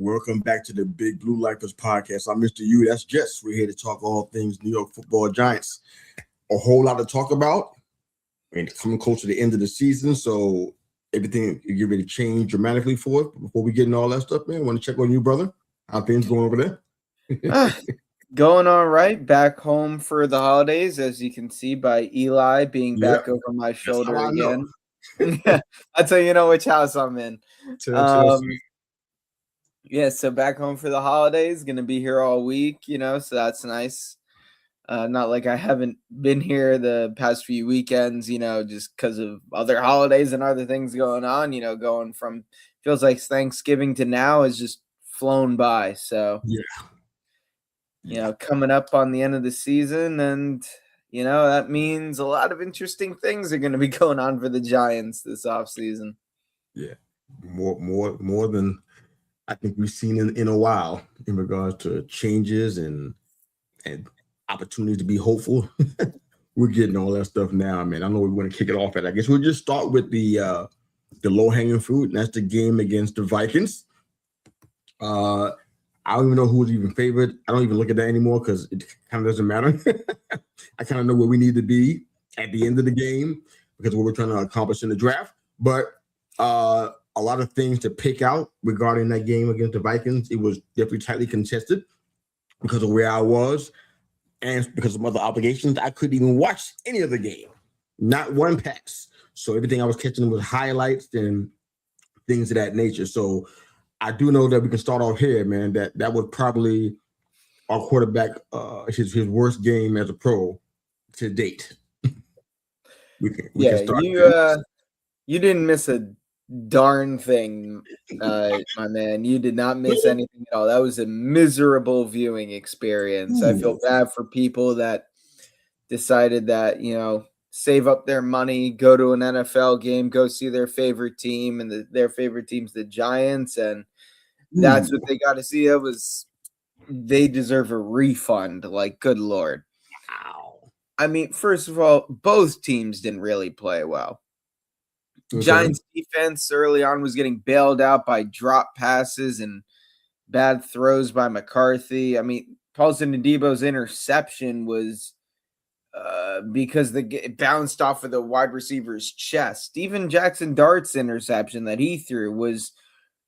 Welcome back to the Big Blue Lifers podcast. I'm Mr. U. That's Jess. We're here to talk all things New York Football Giants. A whole lot to talk about. And coming close to the end of the season, so everything is getting ready to change dramatically for us. Before we get into all that stuff, man, I want to check on you, brother. How things going over there? Going all right. Back home for the holidays, as you can see by Eli being back over my shoulder again. That's how you know which house I'm in. Yeah, so back home for the holidays, gonna be here all week, so that's nice. Not like I haven't been here the past few weekends, just because of other holidays and other things going on, going from feels like Thanksgiving to now has just flown by. So coming up on the end of the season, and that means a lot of interesting things are going to be going on for the Giants this offseason. Yeah, more than I think we've seen in a while in regards to changes and opportunities to be hopeful. We're getting all that stuff now, man. I know we want to kick it off at. I guess we'll just start with the low-hanging fruit, and that's the game against the Vikings. I don't even know who's even favored. I don't even look at that anymore because it kind of doesn't matter. I kind of know where we need to be at the end of the game because of what we're trying to accomplish in the draft. But a lot of things to pick out regarding that game against the Vikings. It was definitely tightly contested because of where I was and because of other obligations. I couldn't even watch any of the game, not one pass. So everything I was catching was highlights and things of that nature. So I do know that we can start off here, man. That was probably our quarterback, his worst game as a pro to date. we can start you didn't miss a darn thing, my man. You did not miss anything at all. That was a miserable viewing experience. I feel bad for people that decided that, save up their money, go to an NFL game, go see their favorite team, and their favorite team's the Giants, and that's what they got to see. They deserve a refund. Like, good Lord. Wow. I mean, first of all, both teams didn't really play well. Okay. Giants defense early on was getting bailed out by drop passes and bad throws by McCarthy. I mean, Paulson Adebo's interception was because it bounced off of the wide receiver's chest. Even Jackson Dart's interception that he threw was,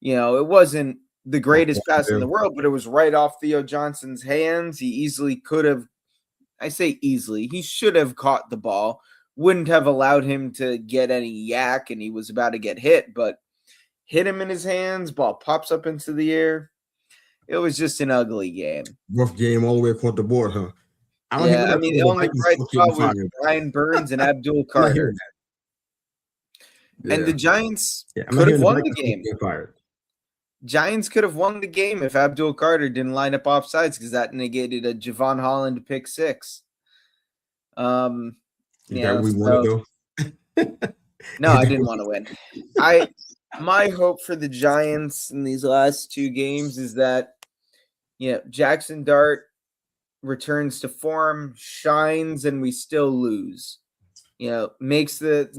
it wasn't the greatest pass in the world, but it was right off Theo Johnson's hands. He easily could have, I say easily, he should have caught the ball. Wouldn't have allowed him to get any yak, and he was about to get hit, but hit him in his hands, ball pops up into the air. It was just an ugly game. Rough game all the way across the board, huh? The only bright spot was Brian Burns and Abdul Carter. And the Giants could have won the game. Giants could have won the game if Abdul Carter didn't line up offsides because that negated a Javon Holland pick six. We want to go? No, I didn't want to win. My hope for the Giants in these last two games is that Jackson Dart returns to form, shines, and we still lose. Makes the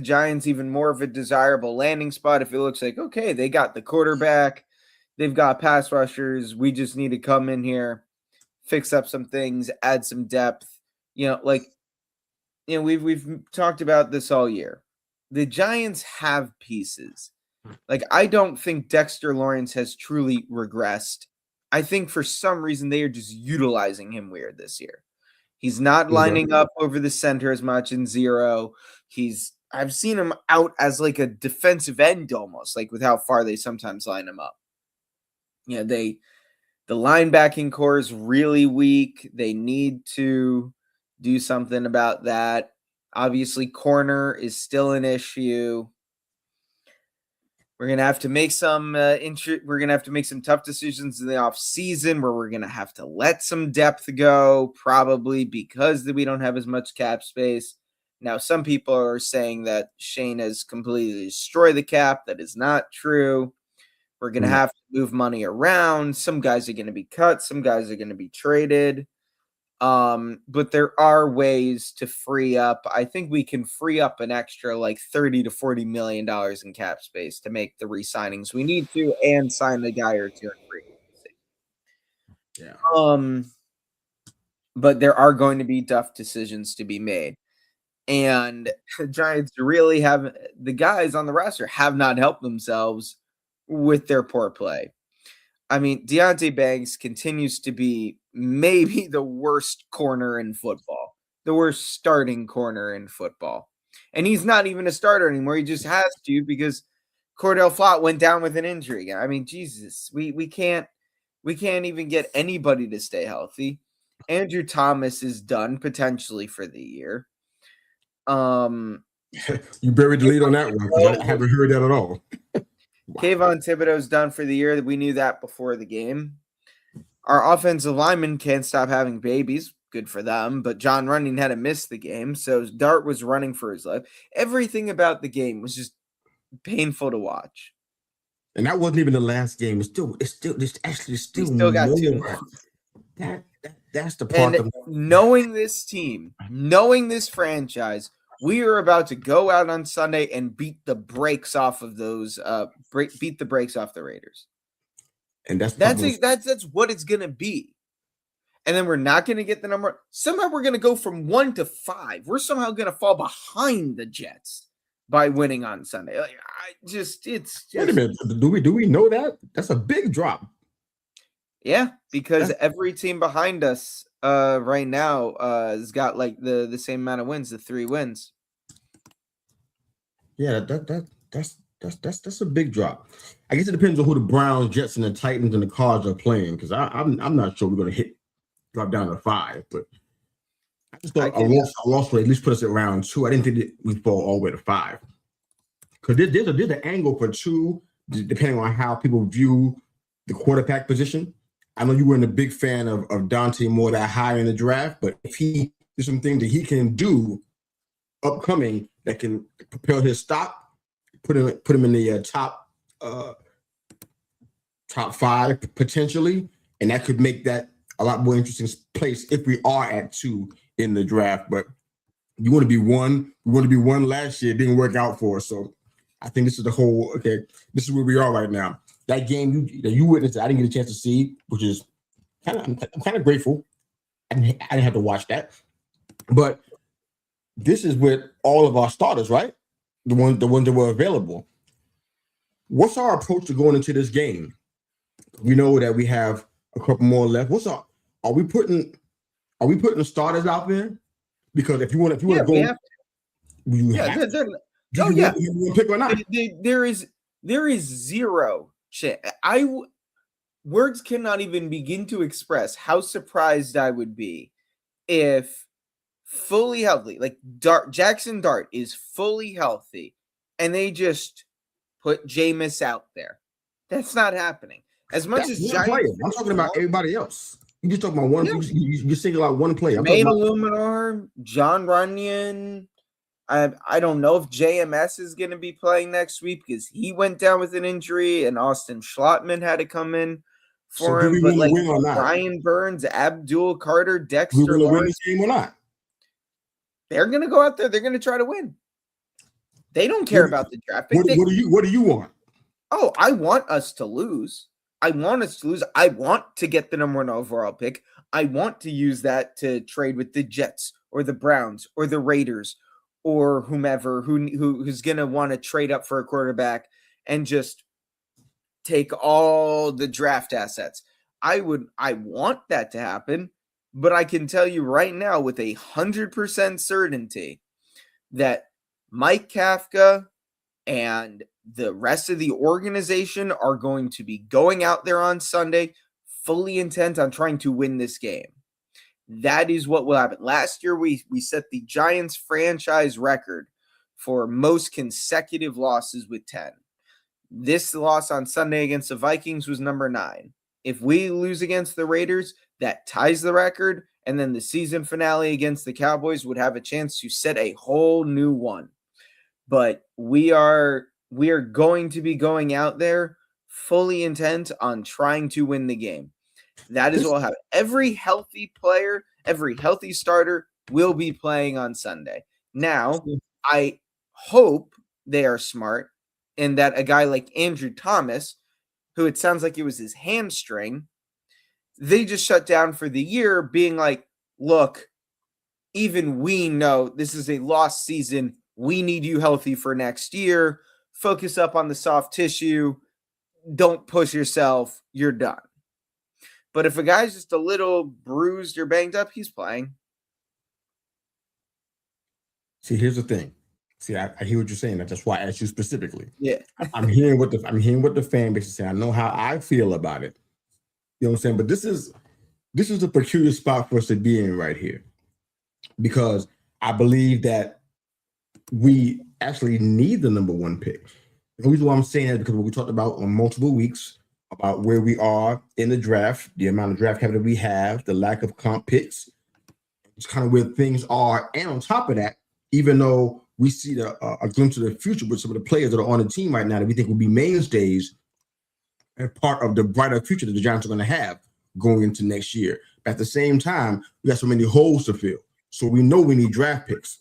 Giants even more of a desirable landing spot if it looks like, okay, they got the quarterback, they've got pass rushers, we just need to come in here, fix up some things, add some depth. We've talked about this all year. The Giants have pieces. Like, I don't think Dexter Lawrence has truly regressed. I think for some reason they are just utilizing him weird this year. He's not lining up over the center as much in zero. I've seen him out as like a defensive end almost, like with how far they sometimes line him up. The linebacking core is really weak. They need to do something about that. Obviously, corner is still an issue. We're gonna have to make some. We're gonna have to make some tough decisions in the off season where we're gonna have to let some depth go, probably because we don't have as much cap space. Now, some people are saying that Schoen has completely destroyed the cap. That is not true. We're gonna have to move money around. Some guys are gonna be cut. Some guys are gonna be traded. But there are ways to free up. I think we can free up an extra like $30 to $40 million in cap space to make the re-signings we need to and sign a guy or two in free agency. Yeah. But there are going to be tough decisions to be made. And the Giants really have the guys on the roster have not helped themselves with their poor play. I mean, Deontay Banks continues to be maybe the worst corner in football, the worst starting corner in football. And he's not even a starter anymore. He just has to because Cordell Flott went down with an injury. I mean, Jesus, we can't even get anybody to stay healthy. Andrew Thomas is done potentially for the year. You buried the lead on that one because I haven't heard that at all. Wow. Kayvon Thibodeau's done for the year. We knew that before the game. Our offensive linemen can't stop having babies. Good for them. But John Running had to miss the game. So Dart was running for his life. Everything about the game was just painful to watch. And that wasn't even the last game. It's still we still got two. That's the part. And knowing this team, knowing this franchise, we are about to go out on Sunday and beat the brakes off of those. Beat the brakes off the Raiders. And that's what it's gonna be. And then we're not gonna get the number. Somehow we're gonna go from 1 to 5. We're somehow gonna fall behind the Jets by winning on Sunday. Like, it's just. Wait a minute. Do we know that? That's a big drop. Yeah, because every team behind us right now has got like the same amount of wins, the 3 wins. Yeah, that's a big drop. I guess it depends on who the Browns, Jets, and the Titans and the Cards are playing, because I'm not sure we're going to drop down to 5, but I just thought a loss would at least put us at round 2. I didn't think that we'd fall all the way to 5. Because there's an angle for 2, depending on how people view the quarterback position. I know you weren't a big fan of Dante Moore that high in the draft, but if he there's some things that he can do upcoming that can propel his stock, put him in the top 5 potentially, and that could make that a lot more interesting place if we are at 2 in the draft. But you want to be 1. We want to be 1 last year. It didn't work out for us. So I think this is this is where we are right now. That game that you witnessed, I didn't get a chance to see, which is I'm kind of grateful. I didn't have to watch that. But this is with all of our starters, right? The ones that were available. What's our approach to going into this game? We know that we have a couple more left. Are we putting the starters out there? Because if you want to go, you have to. Do you pick or not? There is zero chance. Words cannot even begin to express how surprised I would be if fully healthy, like Jackson Dart is fully healthy, and they just put Jameis out there. That's not happening. As much as Giants, I'm talking about everybody else. You just talking about one. Yeah. You single out one player. Maine Illuminar, John Runyon. I don't know if JMS is going to be playing next week because he went down with an injury, and Austin Schlottman had to come in for him. But like Brian Burns, Abdul Carter, Dexter, we win this game or not? They're going to go out there. They're going to try to win. They don't care about the draft pick. What do you want? Oh, I want us to lose. I want to get the number 1 overall pick. I want to use that to trade with the Jets or the Browns or the Raiders or whomever who's going to want to trade up for a quarterback and just take all the draft assets. I want that to happen, but I can tell you right now with 100% certainty that Mike Kafka and the rest of the organization are going to be going out there on Sunday fully intent on trying to win this game. That is what will happen. Last year, we set the Giants franchise record for most consecutive losses with 10. This loss on Sunday against the Vikings was number 9. If we lose against the Raiders, that ties the record, and then the season finale against the Cowboys would have a chance to set a whole new one. But we are going to be going out there fully intent on trying to win the game. That is what will happen. Every healthy player, Every healthy starter will be playing on Sunday. Now, I hope they are smart and that a guy like Andrew Thomas, who it sounds like it was his hamstring, they just shut down for the year, being like, look, even we know this is a lost season. We need you healthy for next year. Focus up on the soft tissue. Don't push yourself. You're done. But if a guy's just a little bruised or banged up, he's playing. See, here's the thing. See, I hear what you're saying. That's why I asked you specifically. Yeah. I'm hearing what the fan base is saying. I know how I feel about it. You know what I'm saying? But this is a peculiar spot for us to be in right here, because I believe that we actually need the number one pick. The reason why I'm saying that is because what we talked about on multiple weeks about where we are in the draft, the amount of draft capital we have, the lack of comp picks, it's kind of where things are. And on top of that, even though we see a glimpse of the future with some of the players that are on the team right now that we think will be mainstays and part of the brighter future that the Giants are going to have going into next year. But at the same time, we got so many holes to fill. So we know we need draft picks.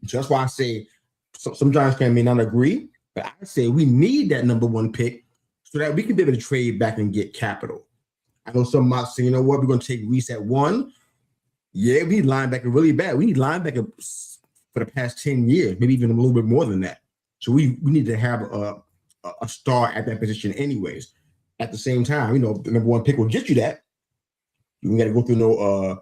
So that's why I say some Giants fans may not agree, but I say we need that number one pick so that we can be able to trade back and get capital. I know some might say, you know what, we're going to take Reese at 1. Yeah, we need linebacker really bad. We need linebacker for the past 10 years, maybe even a little bit more than that. So we need to have a star at that position anyways. At the same time, you know, the number one pick will get you that. You got to go through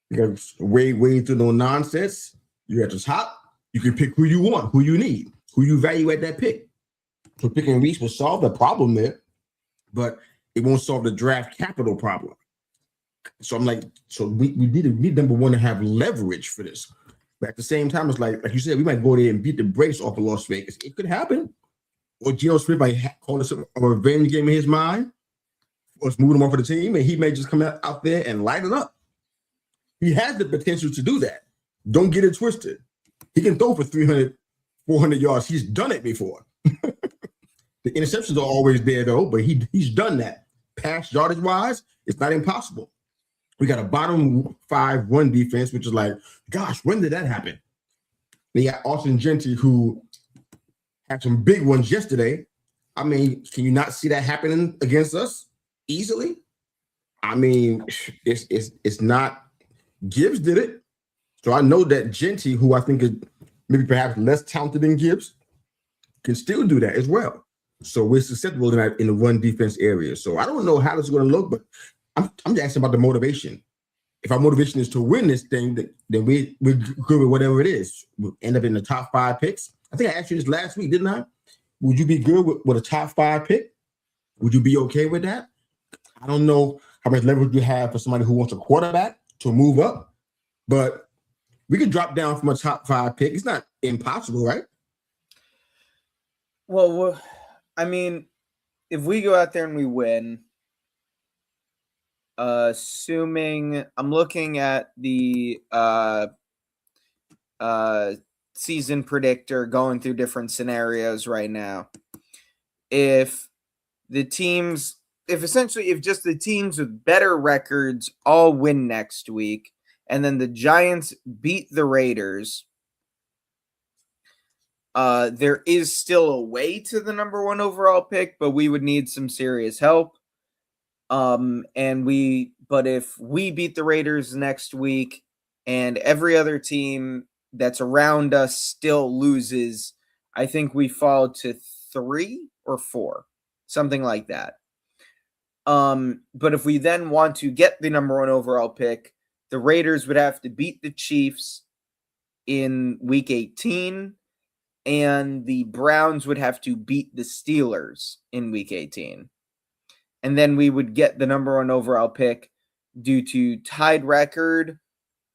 you got to wade through no nonsense. You're at the top. You can pick who you want, who you need, who you value at that pick. So picking Reese will solve the problem there, but it won't solve the draft capital problem. So I'm like, so we need number one to have leverage for this. But at the same time, it's like you said, we might go there and beat the brakes off of Las Vegas. It could happen. Or Geno Smith might call us a revenge game in his mind. Or it's moving him off of the team, and he may just come out there and light it up. He has the potential to do that. Don't get it twisted. He can throw for 300, 400 yards. He's done it before. The interceptions are always there, though, but he's done that. Pass yardage-wise, it's not impossible. We got a bottom 5 run defense, which is like, gosh, when did that happen? They got Austin Gentry, who had some big ones yesterday. I mean, can you not see that happening against us easily? I mean, it's not. Gibbs did it. So I know that Gentry, who I think is maybe perhaps less talented than Gibbs, can still do that as well. So we're susceptible to that in the run defense area. So I don't know how this is going to look, but I'm just asking about the motivation. If our motivation is to win this thing, then we're good with whatever it is. We'll end up in the top 5 picks. I think I asked you this last week, didn't I? Would you be good with a top 5 pick? Would you be okay with that? I don't know how much leverage you have for somebody who wants a quarterback to move up, but we could drop down from a top 5 pick. It's not impossible, right? Well, I mean, if we go out there and we win, assuming I'm looking at the season predictor going through different scenarios right now. If just the teams with better records all win next week, and then the Giants beat the Raiders, there is still a way to the number 1 overall pick, but we would need some serious help. But if we beat the Raiders next week and every other team that's around us still loses, I think we fall to 3 or 4, something like that. But if we then want to get the number 1 overall pick, the Raiders would have to beat the Chiefs in week 18, and the Browns would have to beat the Steelers in week 18. And then we would get the number 1 overall pick due to tied record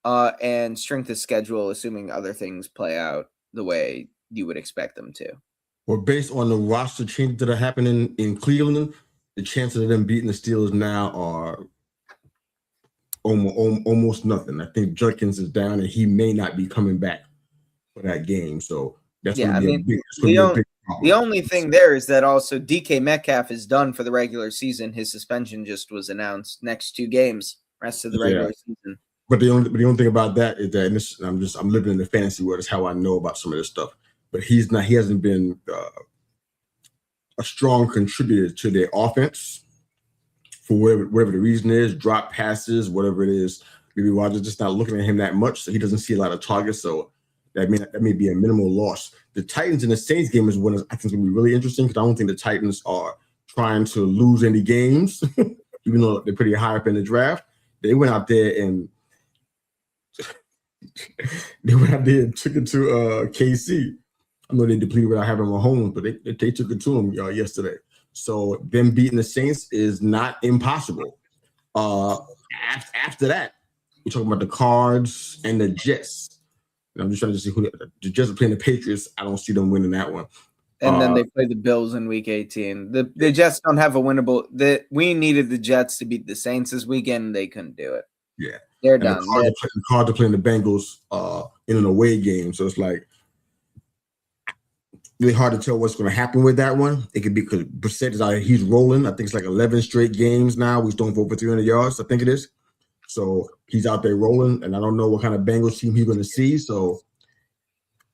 and strength of schedule, assuming other things play out the way you would expect them to. Well, based on the roster changes that are happening in Cleveland, the chances of them beating the Steelers now are almost nothing. I think Judkins is down, and he may not be coming back for that game. So that's going to be a big problem. The only thing there is that also DK Metcalf is done for the regular season. His suspension just was announced next 2 games. rest of the regular season. But the only thing about that is that, and this, I'm living in the fantasy world. That's how I know about some of this stuff. But he hasn't been a strong contributor to their offense for whatever the reason is, drop passes, whatever it is. Maybe Rodgers just not looking at him that much, so he doesn't see a lot of targets. So that may be a minimal loss. The Titans and the Saints game is one I think is going to be really interesting because I don't think the Titans are trying to lose any games, even though they're pretty high up in the draft. They went out there and took it to KC. I know they depleted without having Mahomes, but they took it to them yesterday. So them beating the Saints is not impossible. After that, we're talking about the Cards and the Jets. And I'm just trying to see who the Jets are playing the Patriots. I don't see them winning that one. And then they play the Bills in Week 18. The Jets don't have a winnable. We needed the Jets to beat the Saints this weekend. They couldn't do it. Yeah, they're done. The Cards are playing the Bengals in an away game, so it's like really hard to tell what's going to happen with that one. It could be because Brissett is out. He's rolling. I think it's like 11 straight games now. He's throwing for over 300 yards. I think it is. So he's out there rolling, and I don't know what kind of Bengals team he's going to see. So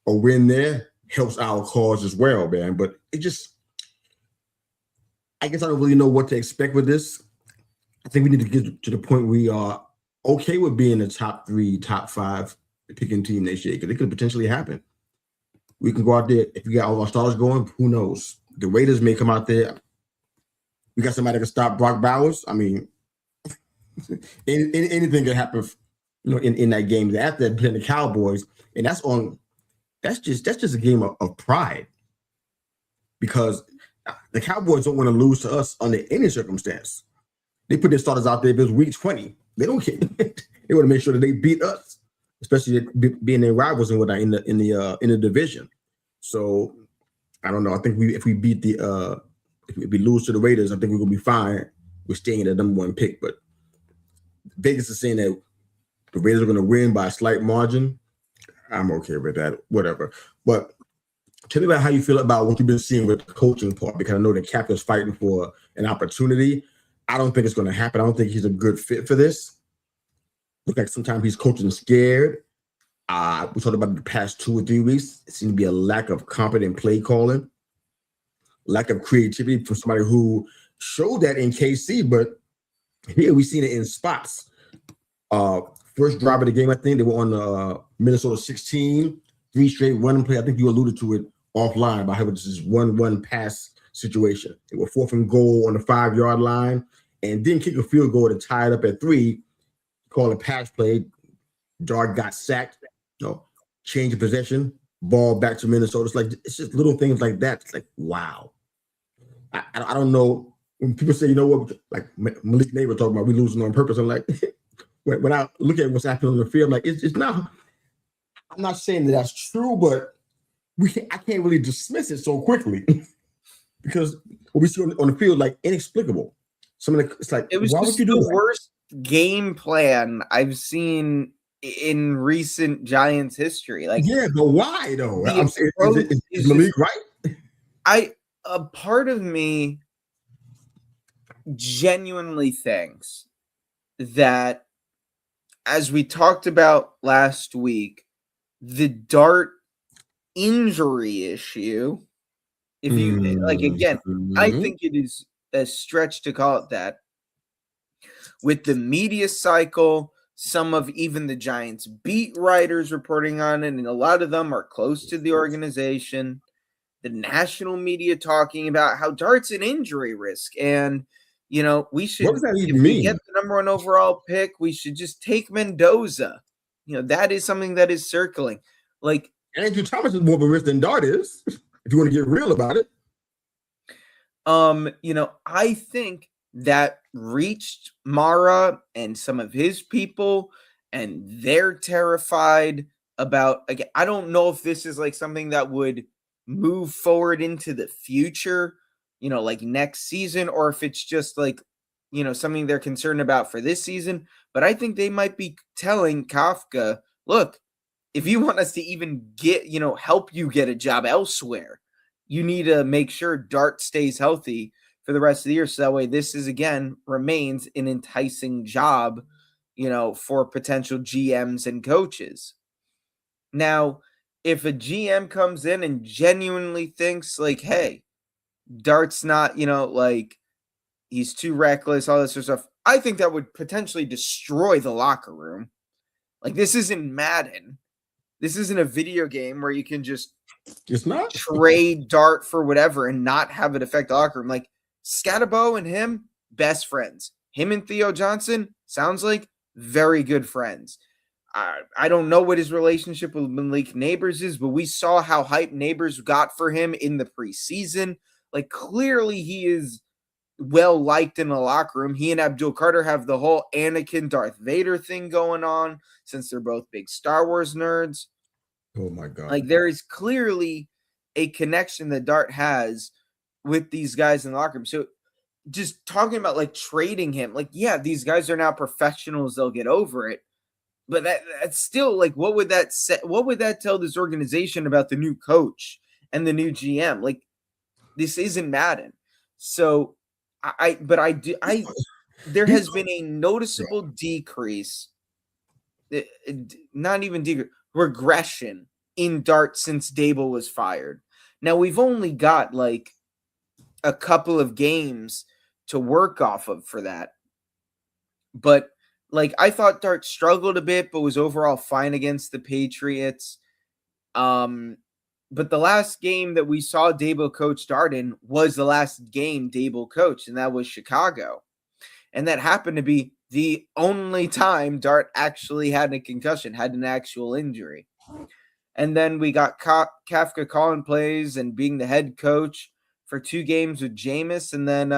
a win there helps our cause as well, man. But I guess I don't really know what to expect with this. I think we need to get to the point we are okay with being the top 3, top 5 picking team next year because it could potentially happen. We can go out there. If we got all our stars going, who knows? The Raiders may come out there. We got somebody that can stop Brock Bowers. I mean, anything can happen, in that game. After playing the Cowboys, and that's just a game of pride because the Cowboys don't want to lose to us under any circumstance. They put their starters out there. If it was week 20, they don't care. They want to make sure that they beat us, especially being their rivals and whatnot in the division. So I don't know. I think if we lose to the Raiders, I think we're gonna be fine. We're staying at the number 1 pick, but Vegas is saying that the Raiders are going to win by a slight margin. I'm okay with that, whatever. But tell me about how you feel about what you've been seeing with the coaching part, because I know that Cap is fighting for an opportunity. I don't think it's going to happen. I don't think he's a good fit for this. Look like sometimes he's coaching scared. We talked about the past 2 or 3 weeks. It seems to be a lack of competent play calling, lack of creativity from somebody who showed that in KC, but here we've seen it in spots. First drive of the game, I think they were on Minnesota 16, 3 straight run and play. I think you alluded to it offline about how this is 1-1 pass situation. They were 4th and goal on the 5-yard line and didn't kick a field goal to tie it up at 3. Call a pass play. Dart got sacked. Change of possession, ball back to Minnesota. It's just little things like that. It's like, wow. I don't know. When people say, you know what, like Malik Neighbor talking about we losing on purpose, I'm like, when I look at what's happening on the field, I'm like, it's not. I'm not saying that's true, but I can't really dismiss it so quickly because what we see on the field, like, inexplicable. It's like, it was why would you do the worst game plan I've seen in recent Giants history. Like, yeah, but why though? I'm saying, is Malik right? A part of me genuinely thinks that, as we talked about last week, the Dart injury issue, if you like, again, I think it is a stretch to call it that. With the media cycle, some of even the Giants beat writers reporting on it, and a lot of them are close to the organization. The national media talking about how Dart's an injury risk, and we should. What does that even if we mean? get the number 1 overall pick, we should just take Mendoza. That is something that is circling. Like, Andrew Thomas is more of a risk than Dart is, if you want to get real about it. I think that reached Mara and some of his people, and they're terrified about. Again, I don't know if this is like something that would move forward into the future, like next season, or if it's just like, something they're concerned about for this season. But I think they might be telling Kafka, look, if you want us to even get, help you get a job elsewhere, you need to make sure Dart stays healthy for the rest of the year. So that way this again remains an enticing job for potential GMs and coaches. Now, if a GM comes in and genuinely thinks like, hey, Dart's not, like he's too reckless, all this sort of stuff, I think that would potentially destroy the locker room. Like, this isn't Madden. This isn't a video game where you can just It's not. trade Dart for whatever and not have it affect the locker room. Like, Scatabo and him, best friends. Him and Theo Johnson, sounds like very good friends. I don't know what his relationship with Malik Neighbors is, but we saw how hype Neighbors got for him in the preseason. Like, clearly he is well liked in the locker room. He and Abdul Carter have the whole Anakin Darth Vader thing going on since they're both big Star Wars nerds. Oh my God. Like, there is clearly a connection that Dart has with these guys in the locker room. So just talking about like trading him, like, yeah, these guys are now professionals, they'll get over it. But that's still like, what would that say? What would that tell this organization about the new coach and the new GM? Like, this isn't Madden. So there has been a noticeable decrease, not even decrease, regression in Dart since Dable was fired. Now we've only got like a couple of games to work off of for that. But like, I thought Dart struggled a bit, but was overall fine against the Patriots. But the last game that we saw Dable coach Dart in was the last game Dable coached, and that was Chicago. And that happened to be the only time Dart actually had a concussion, had an actual injury. And then we got Kafka calling plays and being the head coach for 2 games with Jameis. And then,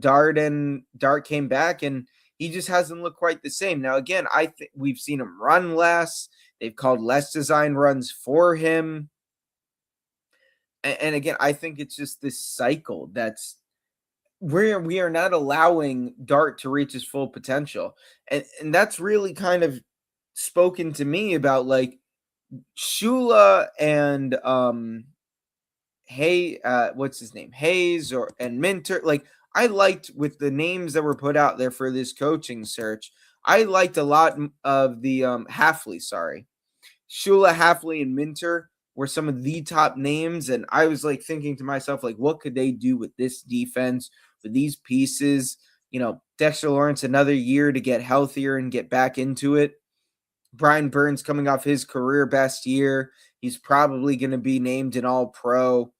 Dart came back and he just hasn't looked quite the same. Now, again, I think we've seen him run less. They've called less design runs for him. And again, I think it's just this cycle that's where we are not allowing Dart to reach his full potential. And that's really kind of spoken to me about like Shula and what's his name? Hayes and Minter. Like, I liked with the names that were put out there for this coaching search. I liked a lot of the Halfley, Shula, Halfley, and Minter were some of the top names. And I was like thinking to myself, like, what could they do with this defense, with these pieces? Dexter Lawrence, another year to get healthier and get back into it. Brian Burns coming off his career best year. He's probably going to be named an All-Pro.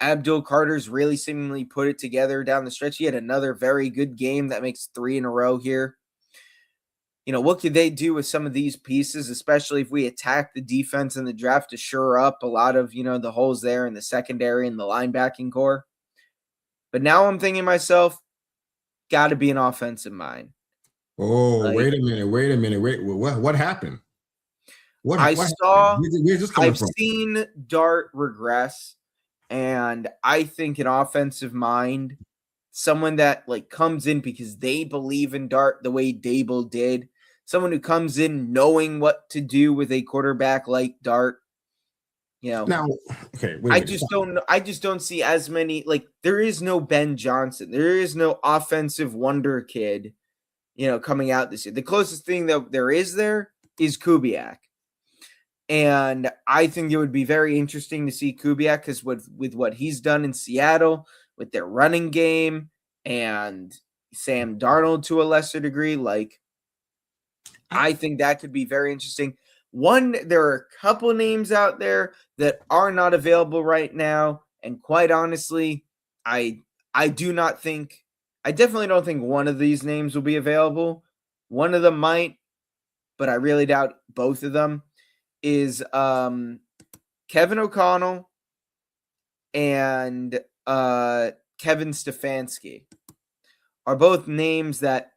Abdul Carter's really seemingly put it together down the stretch. He had another very good game that makes 3 in a row here. What could they do with some of these pieces, especially if we attack the defense in the draft to shore up a lot of, the holes there in the secondary and the linebacking core? But now I'm thinking to myself, got to be an offensive mind. Oh, wait a minute. Wait, what happened? Where's this coming from? I've seen Dart regress, and I think an offensive mind, someone that like comes in because they believe in Dart the way Dable did, someone who comes in knowing what to do with a quarterback like Dart. Now, okay, I just don't see as many, like, there is no Ben Johnson. There is no offensive wonder kid, coming out this year. The closest thing that there is Kubiak. And I think it would be very interesting to see Kubiak because with what he's done in Seattle, with their running game and Sam Darnold to a lesser degree, like, I think that could be very interesting. There are a couple names out there that are not available right now. And quite honestly, I definitely don't think one of these names will be available. One of them might, but I really doubt both of them. Is Kevin O'Connell and Kevin Stefanski are both names that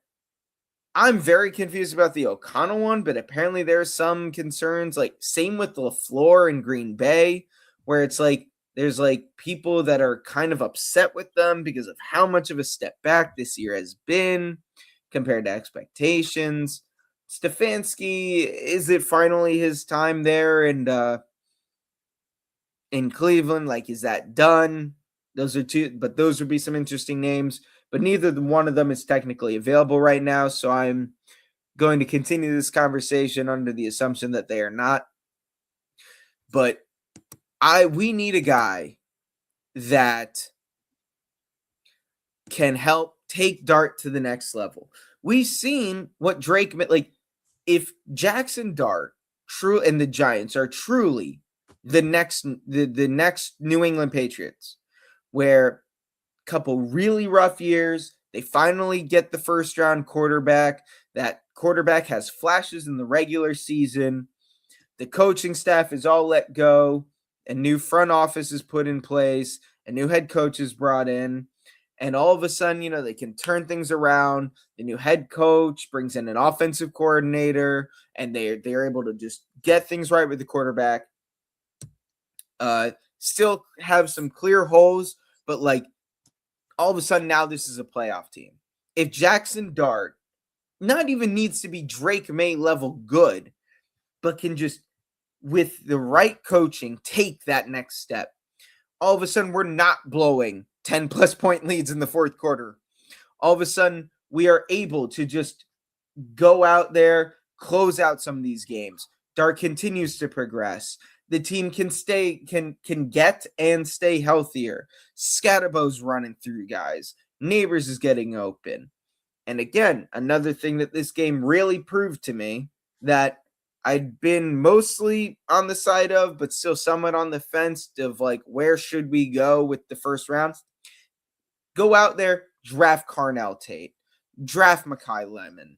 I'm very confused about the O'Connell one, but apparently there's some concerns, like same with LaFleur in Green Bay, where it's like there's like people that are kind of upset with them because of how much of a step back this year has been compared to expectations. Stefanski, is it finally his time there and in Cleveland? Like, is that done? Those are two, but those would be some interesting names. but neither one of them is technically available right now. So I'm going to continue this conversation under the assumption that they are not. But we need a guy that can help take Dart to the next level. We've seen what Drake, like, if Jackson Dart and the Giants are truly the next New England Patriots, where a couple really rough years, they finally get the first round quarterback. That quarterback has flashes in the regular season. The coaching staff is all let go. A new front office is put in place. A new head coach is brought in. And all of a sudden, they can turn things around. The new head coach brings in an offensive coordinator, and they're able to just get things right with the quarterback. Still have some clear holes, but like all of a sudden now this is a playoff team. If Jackson Dart not even needs to be Drake May level good, but can just, with the right coaching, take that next step, all of a sudden we're not blowing 10-plus point leads in the fourth quarter. All of a sudden we are able to just go out there, close out some of these games. Dart continues to progress. The team can get and stay healthier. Scatterbo's running through guys. Neighbors is getting open. And again, another thing that this game really proved to me that I'd been mostly on the side of, but still somewhat on the fence of, like, where should we go with the first round? Go out there, draft Carnell Tate, draft Mekhi Lennon.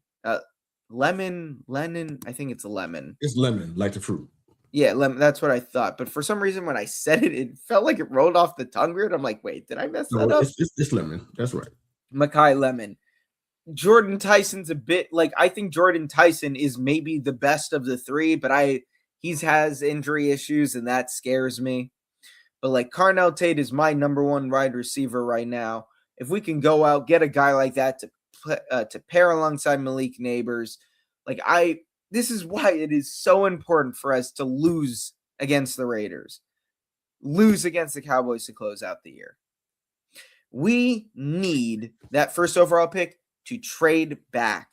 I think it's a lemon. It's lemon, like the fruit. Yeah, that's what I thought. But for some reason, when I said it, it felt like it rolled off the tongue weird. I'm like, wait, did I mess that up? It's lemon. That's right. Mekhi Lemon. Jordan Tyson's a bit like, I think Jordan Tyson is maybe the best of the three, but he has injury issues, and that scares me. But like, Carnell Tate is my number one wide receiver right now. If we can go out, get a guy like that to pair alongside Malik Neighbors, this is why it is so important for us to lose against the Raiders, lose against the Cowboys to close out the year. We need that first overall pick to trade back.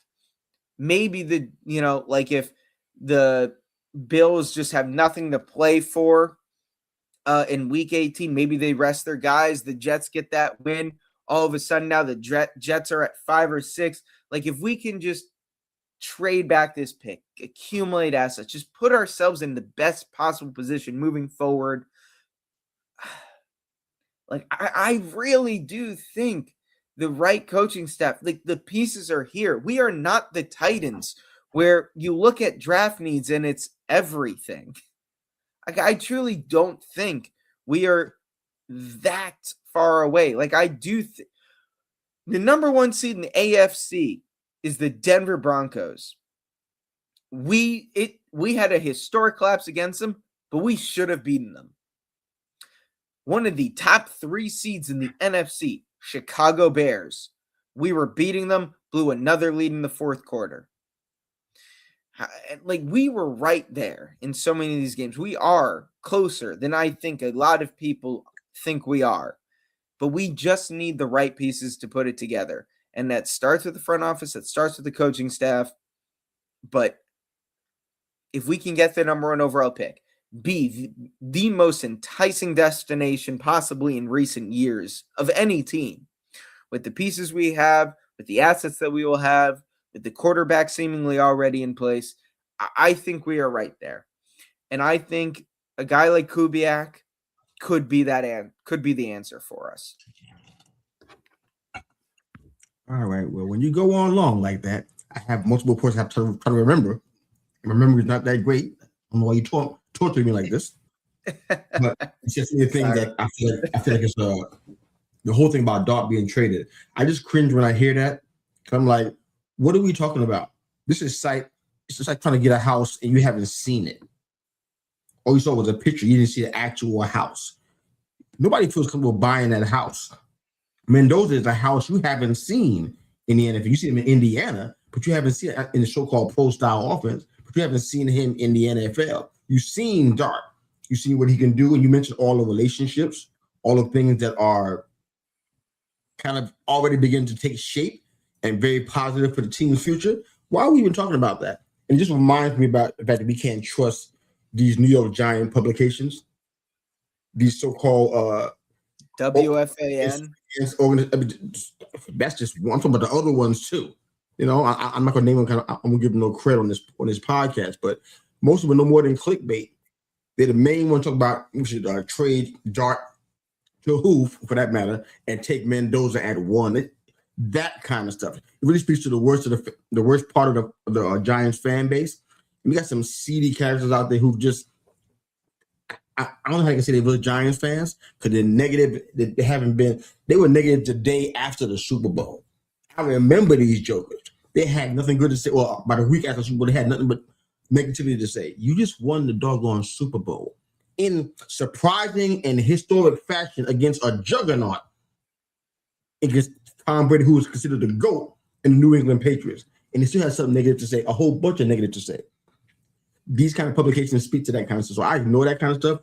Maybe if the Bills just have nothing to play for in week 18, maybe they rest their guys. The Jets get that win. All of a sudden now the Jets are at 5 or 6. Like, if we can just trade back this pick, accumulate assets, just put ourselves in the best possible position moving forward. Like, I really do think the right coaching staff, like, the pieces are here. We are not the Titans where you look at draft needs and it's everything. I truly don't think we are that far away. Like, I do the number one seed in the AFC is the Denver Broncos. We had a historic collapse against them, but we should have beaten them. One of the top 3 seeds in the NFC, Chicago Bears. We were beating them, blew another lead in the fourth quarter. Like, we were right there in so many of these games. We are closer than I think a lot of people think we are. But we just need the right pieces to put it together. And that starts with the front office. That starts with the coaching staff. But if we can get the number 1 overall pick, be the most enticing destination possibly in recent years of any team, with the pieces we have, with the assets that we will have, with the quarterback seemingly already in place, I think we are right there. And I think a guy like Kubiak could be the answer for us. All right. Well, when you go on long like that, I have multiple points I have to try to remember. My memory is not that great. I don't know why you torture me like this. But it's just the thing that I feel like it's the whole thing about Dart being traded. I just cringe when I hear that. I'm like, what are we talking about? This is it's just like trying to get a house and you haven't seen it. All you saw was a picture. You didn't see the actual house. Nobody feels comfortable buying that house. Mendoza is a house you haven't seen in the NFL. You see him in Indiana, but you haven't seen it in the so-called pro-style offense, but you haven't seen him in the NFL. You've seen Dart. You've seen what he can do, and you mentioned all the relationships, all the things that are kind of already beginning to take shape and very positive for the team's future. Why are we even talking about that? And it just reminds me about the fact that we can't trust these New York Giant publications, these so-called WFAN. That's just one. I'm talking about the other ones too. I'm not gonna name them. I'm gonna give them no credit on this podcast, but most of them no more than clickbait. They're the main one talking about we should trade Dart to who, for that matter, and take Mendoza at one. That kind of stuff. It really speaks to the worst part of the Giants fan base. We got some seedy characters out there who just I don't know how I can say they're really Giants fans because they're negative. They haven't been. They were negative the day after the Super Bowl. I remember these jokers. They had nothing good to say. Well, about a week after the Super Bowl, they had nothing but negativity to say. You just won the doggone Super Bowl in surprising and historic fashion against a juggernaut, against Tom Brady, who was considered the GOAT in the New England Patriots. And they still had something negative to say, a whole bunch of negative to say. These kind of publications speak to that kind of stuff. So I ignore that kind of stuff.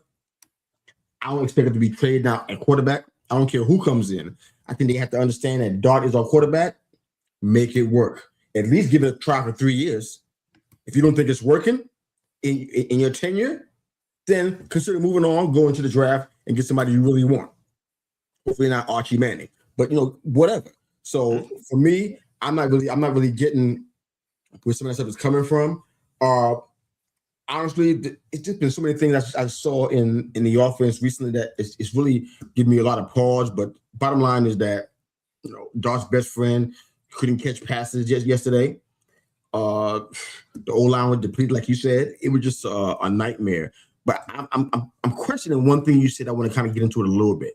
I don't expect it to be traded now at quarterback. I don't care who comes in. I think they have to understand that Dart is our quarterback. Make it work. At least give it a try for 3 years. If you don't think it's working in your tenure, then consider moving on, go into the draft, and get somebody you really want. Hopefully not Archie Manning, but whatever. So for me, I'm not really getting where some of that stuff is coming from. Honestly, it's just been so many things I saw in the offense recently that it's really giving me a lot of pause. But bottom line is that Dart's best friend couldn't catch passes just yesterday. The O-line was depleted, like you said. It was just a nightmare. But I'm questioning one thing you said. I want to kind of get into it a little bit.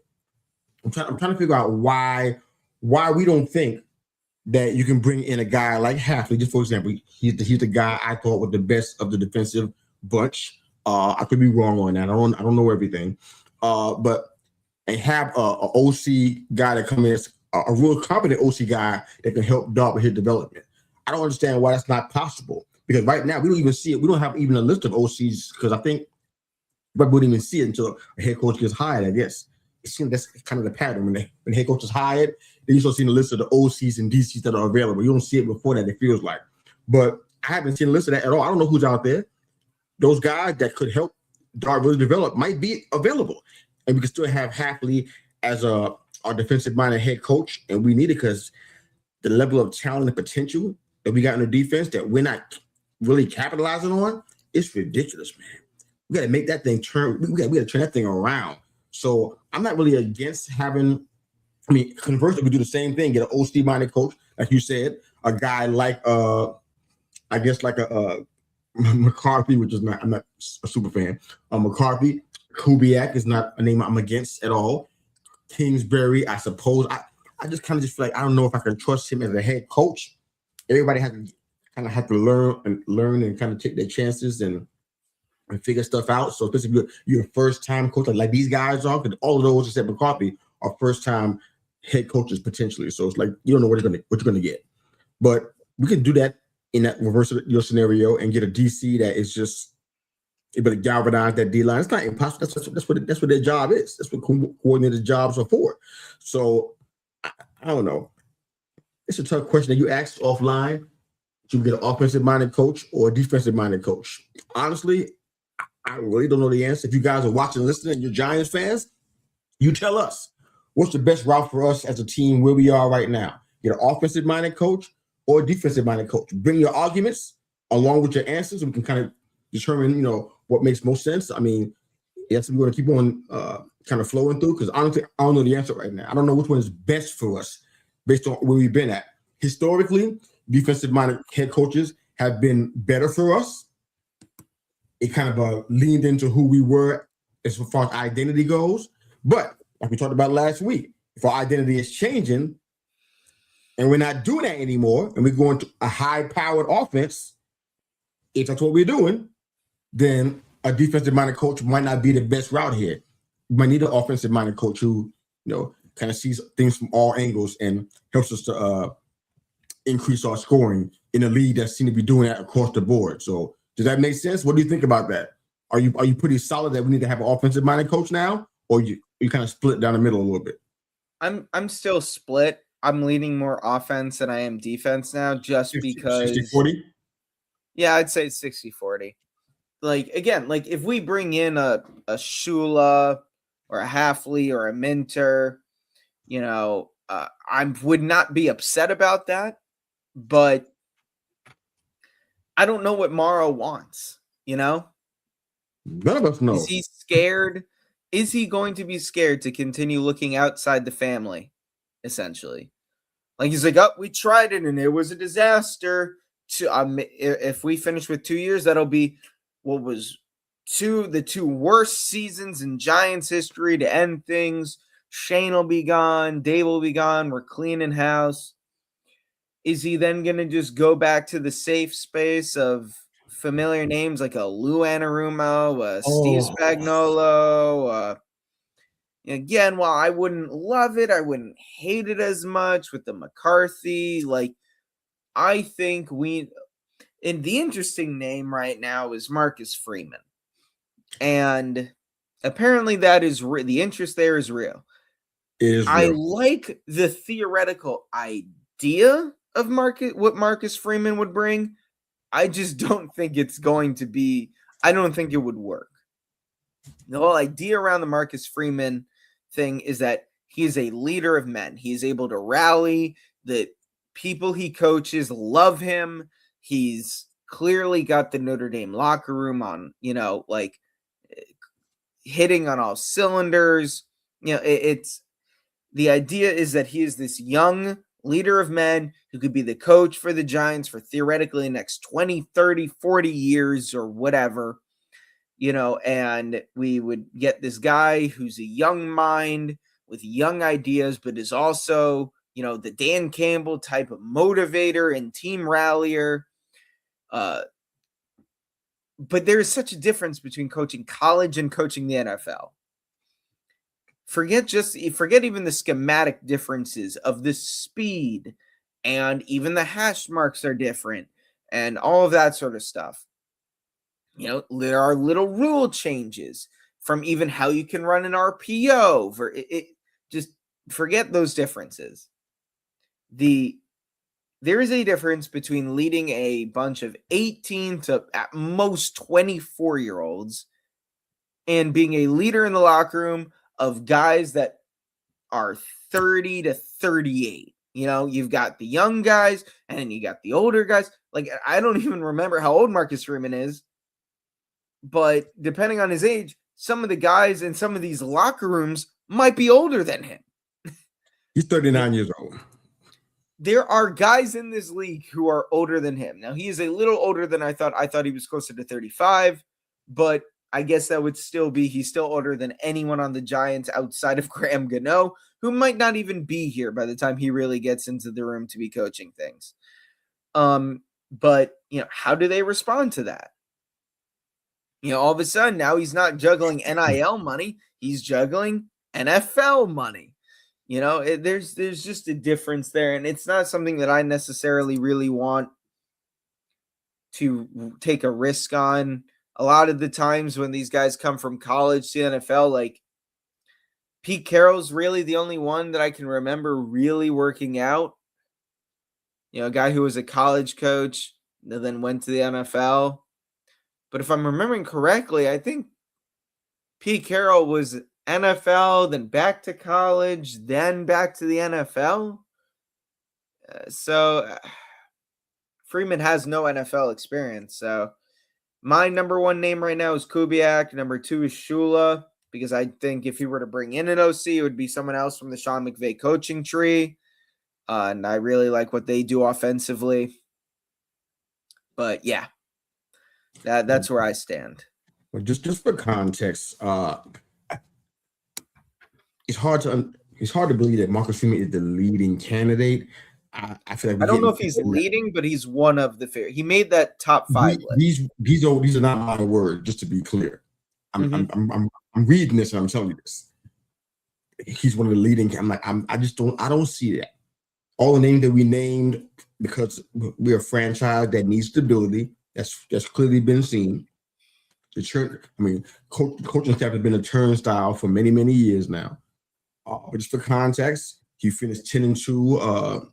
I'm trying to figure out why we don't think that you can bring in a guy like Hafley. Just for example, he's the guy I thought was the best of the defensive bunch. I could be wrong on that. I don't know everything. But have a OC guy that come in, a real competent OC guy that can help Dart with his development. I don't understand why that's not possible, because right now we don't even see it. We don't have even a list of OCs, because I think we wouldn't even see it until a head coach gets hired, I guess. It seems that's kind of the pattern. When the head coach is hired, then you start seeing the list of the OCs and DCs that are available. You don't see it before that, it feels like. But I haven't seen a list of that at all. I don't know who's out there. Those guys that could help Dart really develop might be available. And we can still have Hafley as our defensive-minded head coach, and we need it because the level of talent and potential that we got in the defense that we're not really capitalizing on, it's ridiculous, man. We got to make that thing turn. We got to turn that thing around. So I'm not really against having. I mean, conversely, we do the same thing. Get an OC-minded coach, like you said, a guy like I guess like a McCarthy, which is not. I'm not a super fan. McCarthy, Kubiak is not a name I'm against at all. Kingsbury, I suppose. I just kind of just feel like I don't know if I can trust him as a head coach. Everybody has to kind of have to learn and kind of take their chances and figure stuff out. So especially if you're a first-time coach like these guys are, because all of those except McCarthy are first-time head coaches potentially. So it's like you don't know what you're gonna get. But we can do that in that reverse of your scenario and get a DC that is just able to galvanize that D line. It's not impossible. That's what their job is. That's what coordinator jobs are for. So I don't know. It's a tough question that you asked offline. Should we get an offensive-minded coach or a defensive-minded coach? Honestly, I really don't know the answer. If you guys are watching and listening and you're Giants fans, you tell us. What's the best route for us as a team where we are right now? Get an offensive-minded coach or a defensive-minded coach. Bring your arguments along with your answers, and we can kind of determine, what makes most sense. I mean, yes, we're going to keep on kind of flowing through, because honestly, I don't know the answer right now. I don't know which one is best for us based on where we've been at. Historically, defensive-minded head coaches have been better for us. It kind of leaned into who we were as far as identity goes. But like we talked about last week, if our identity is changing and we're not doing that anymore, and we're going to a high-powered offense, if that's what we're doing, then a defensive-minded coach might not be the best route here. We might need an offensive-minded coach who, kind of sees things from all angles and helps us to increase our scoring in a league that seems to be doing that across the board. So does that make sense? What do you think about that? Are you pretty solid that we need to have an offensive-minded coach now, or you kind of split down the middle a little bit? I'm still split. I'm leaning more offense than I am defense now, just 60, because 40? yeah, I'd say it's 60-40. Like again, like if we bring in a Shula or a Halfley or a Minter, I would not be upset about that, but I don't know what Morrow wants, None of us know. Is he scared? Is he going to be scared to continue looking outside the family, essentially? Like he's like, oh, we tried it and it was a disaster. If we finish with 2 years, that'll be what was the two worst seasons in Giants history to end things. Shane will be gone. Dave will be gone. We're cleaning house. Is he then going to just go back to the safe space of familiar names like a Lou Anarumo, a Steve Spagnuolo? Again, while I wouldn't love it, I wouldn't hate it as much with the McCarthy. Like, I think and the interesting name right now is Marcus Freeman. And apparently that is the interest there is real. I like the theoretical idea of what Marcus Freeman would bring. I just don't think it's going to be, I don't think it would work. The whole idea around the Marcus Freeman thing is that he is a leader of men. He is able to rally. The people he coaches love him. He's clearly got the Notre Dame locker room on, like hitting on all cylinders. It's the idea is that he is this young leader of men who could be the coach for the Giants for theoretically the next 20, 30, 40 years or whatever. And we would get this guy who's a young mind with young ideas, but is also, the Dan Campbell type of motivator and team rallier. But there is such a difference between coaching college and coaching the NFL. Forget even the schematic differences of the speed, and even the hash marks are different and all of that sort of stuff. There are little rule changes from even how you can run an RPO. Just forget those differences. There is a difference between leading a bunch of 18 to at most 24-year-olds and being a leader in the locker room of guys that are 30 to 38. You've got the young guys and then you got the older guys. Like, I don't even remember how old Marcus Freeman is. But depending on his age, some of the guys in some of these locker rooms might be older than him. He's 39 years old. There are guys in this league who are older than him. Now, he is a little older than I thought. I thought he was closer to 35, but I guess that would still be, he's still older than anyone on the Giants outside of Graham Gano, who might not even be here by the time he really gets into the room to be coaching things. But, how do they respond to that? All of a sudden, now he's not juggling NIL money. He's juggling NFL money. There's just a difference there. And it's not something that I necessarily really want to take a risk on. A lot of the times when these guys come from college to the NFL, like Pete Carroll's really the only one that I can remember really working out. A guy who was a college coach and then went to the NFL. But if I'm remembering correctly, I think Pete Carroll was NFL, then back to college, then back to the NFL. So Freeman has no NFL experience. So my number one name right now is Kubiak. Number two is Shula, because I think if he were to bring in an OC, it would be someone else from the Sean McVay coaching tree. And I really like what they do offensively. But yeah. That's where I stand. Well, just for context, it's hard to believe that Marcus Freeman is the leading candidate. I feel like I don't know if he's leading, but he's one of the fair. He made that top 5 list. These are not my words, just to be clear. I'm reading this and I'm telling you this. He's one of the leading. I don't see that. All the names that we named, because we're a franchise that needs stability. That's clearly been seen. Coaching staff has been a turnstile for many, many years now. But just for context, he finished 10-2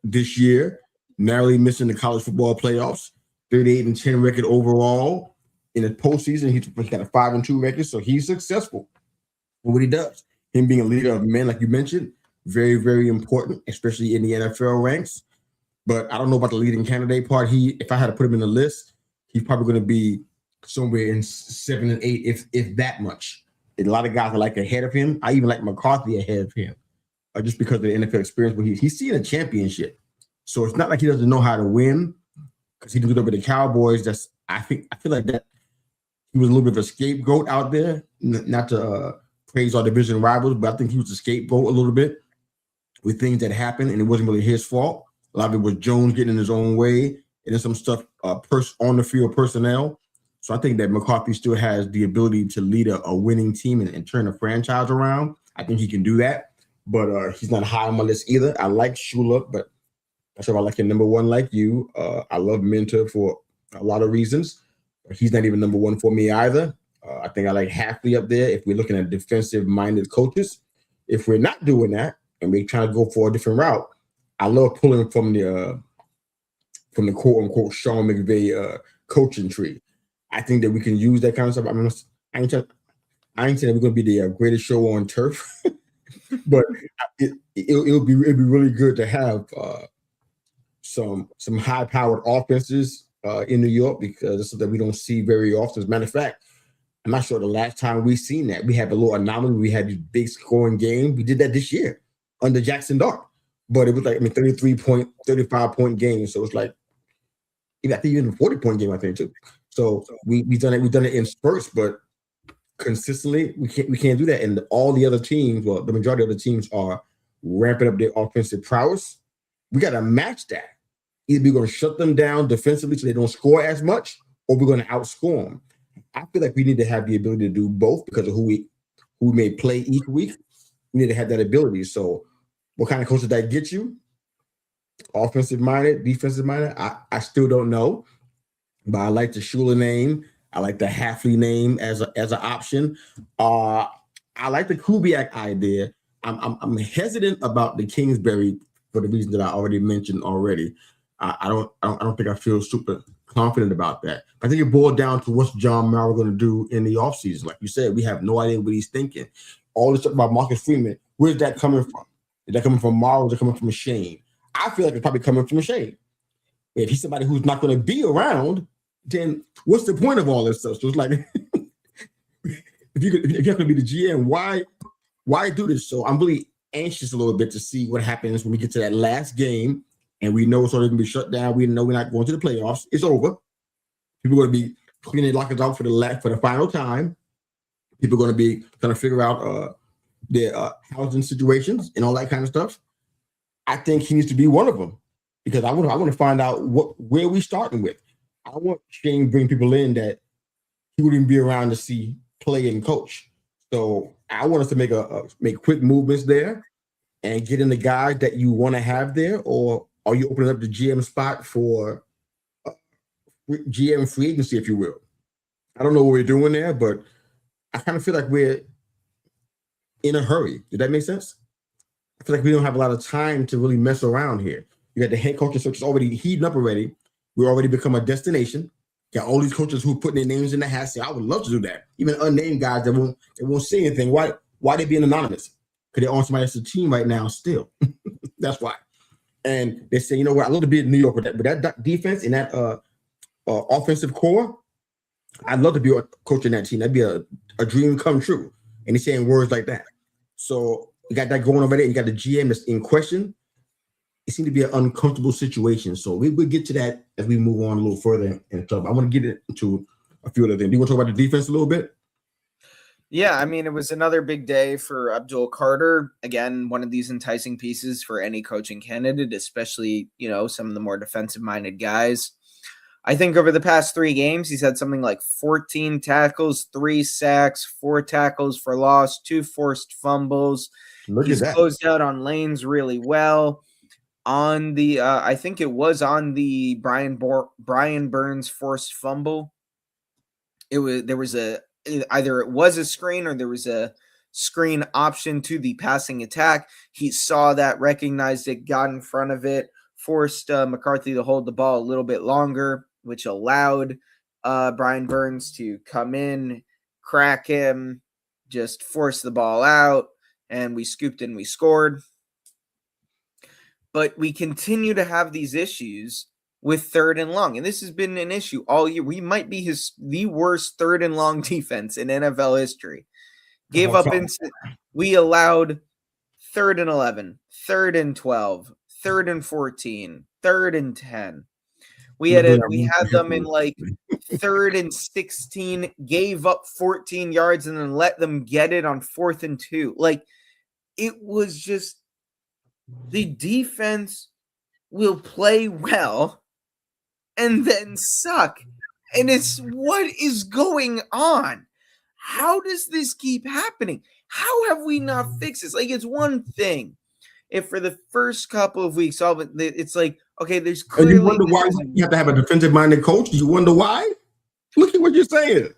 this year, narrowly missing the college football playoffs. 38-10 record overall. In the postseason, he got a 5-2 record, so he's successful for what he does. Him being a leader of men, like you mentioned, very, very important, especially in the NFL ranks. But I don't know about the leading candidate part. If I had to put him in the list, he's probably going to be somewhere in 7 and 8, if that much. And a lot of guys are like ahead of him. I even like McCarthy ahead of him, just because of the NFL experience. But he's seeing a championship, so it's not like he doesn't know how to win. Because he did it over the Cowboys. I feel like that he was a little bit of a scapegoat out there. Not to praise our division rivals, but I think he was a scapegoat a little bit with things that happened, and it wasn't really his fault. A lot of it was Jones getting in his own way, and then some stuff on the field personnel. So I think that McCarthy still has the ability to lead a winning team and turn a franchise around. I think he can do that, but he's not high on my list either. I like Shula, but I'm sure I like him number one like you. I love Minter for a lot of reasons. He's not even number one for me either. I think I like Hafley up there if we're looking at defensive-minded coaches. If we're not doing that and we're trying to go for a different route, I love pulling from the quote-unquote Sean McVay coaching tree. I think that we can use that kind of stuff. I ain't saying that we're going to be the greatest show on turf, but it'll be really good to have some high-powered offenses in New York, because it's something that we don't see very often. As a matter of fact, I'm not sure the last time we've seen that. We have a little anomaly. We had these big scoring games. We did that this year under Jackson Dart, but it was like 35-point game. So it's like I think even a 40-point game, I think too. So we've done it in spurts, but consistently we can't do that. And all the other teams, well, the majority of the teams are ramping up their offensive prowess. We got to match that. Either we're going to shut them down defensively so they don't score as much, or we're going to outscore them. I feel like we need to have the ability to do both because of who we may play each week. We need to have that ability. So what kind of coach did that get you? Offensive-minded, defensive-minded? I still don't know. But I like the Shula name. I like the Hafley name as an option. I like the Kubiak idea. I'm hesitant about the Kingsbury for the reasons that I already mentioned already. I don't think I feel super confident about that. I think it boiled down to what's John Mara going to do in the offseason. Like you said, we have no idea what he's thinking. All this stuff about Marcus Freeman, where's that coming from? Is that coming from Mara or is it coming from Schoen? I feel like it's probably coming from Schoen. If he's somebody who's not going to be around, then what's the point of all this stuff? So it's like, if you're going to be the GM, why do this? So I'm really anxious a little bit to see what happens when we get to that last game and we know it's already going to be shut down. We know we're not going to the playoffs. It's over. People are going to be cleaning lockers out for the final time. People are going to be trying to figure out their housing situations and all that kind of stuff. I think he needs to be one of them because I want to find out where we starting with. I want Shane to bring people in that he wouldn't be around to see play and coach. So I want us to make quick movements there and get in the guys that you want to have there, or are you opening up the GM spot for GM free agency, if you will? I don't know what we're doing there, but I kind of feel like we're in a hurry. Did that make sense? I feel like we don't have a lot of time to really mess around here. You got the head coaching search is already heating up already. We already become a destination. Got all these coaches who are putting their names in the hat. Say, I would love to do that. Even unnamed guys that won't say anything. Why they being anonymous? Because they're on somebody else's team right now still. That's why. And they say, you know what? I love to be in New York with that defense and that offensive core. I'd love to be a coach in that team. That'd be a dream come true. And they're saying words like that. So you got that going over there. You got the GM that's in question. It seemed to be an uncomfortable situation. So we'll get to that as we move on a little further in talk. I want to get into a few other things. Do you want to talk about the defense a little bit? Yeah, I mean, it was another big day for Abdul Carter. Again, one of these enticing pieces for any coaching candidate, especially, some of the more defensive-minded guys. I think over the past 3 games, he's had something like 14 tackles, 3 sacks, 4 tackles for loss, 2 forced fumbles. He's closed out on lanes really well. On the, I think it was on the Brian Burns forced fumble. Either it was a screen or there was a screen option to the passing attack. He saw that, recognized it, got in front of it, forced McCarthy to hold the ball a little bit longer, which allowed Brian Burns to come in, crack him, just force the ball out, and we scooped and we scored. But we continue to have these issues with third and long, and this has been an issue all year. We might be the worst third and long defense in NFL history. We allowed 3rd and 11, 3rd and 12, 3rd and 14, 3rd and 10. We had them in like 3rd and 16, gave up 14 yards and then let them get it on 4th and 2. Like, it was just, the defense will play well and then suck. And it's, what is going on? How does this keep happening? How have we not fixed this? Like, it's one thing if for the first couple of weeks, it's like, okay, there's clearly. And you wonder why you have to have a defensive-minded coach? You wonder why? Look at what you're saying.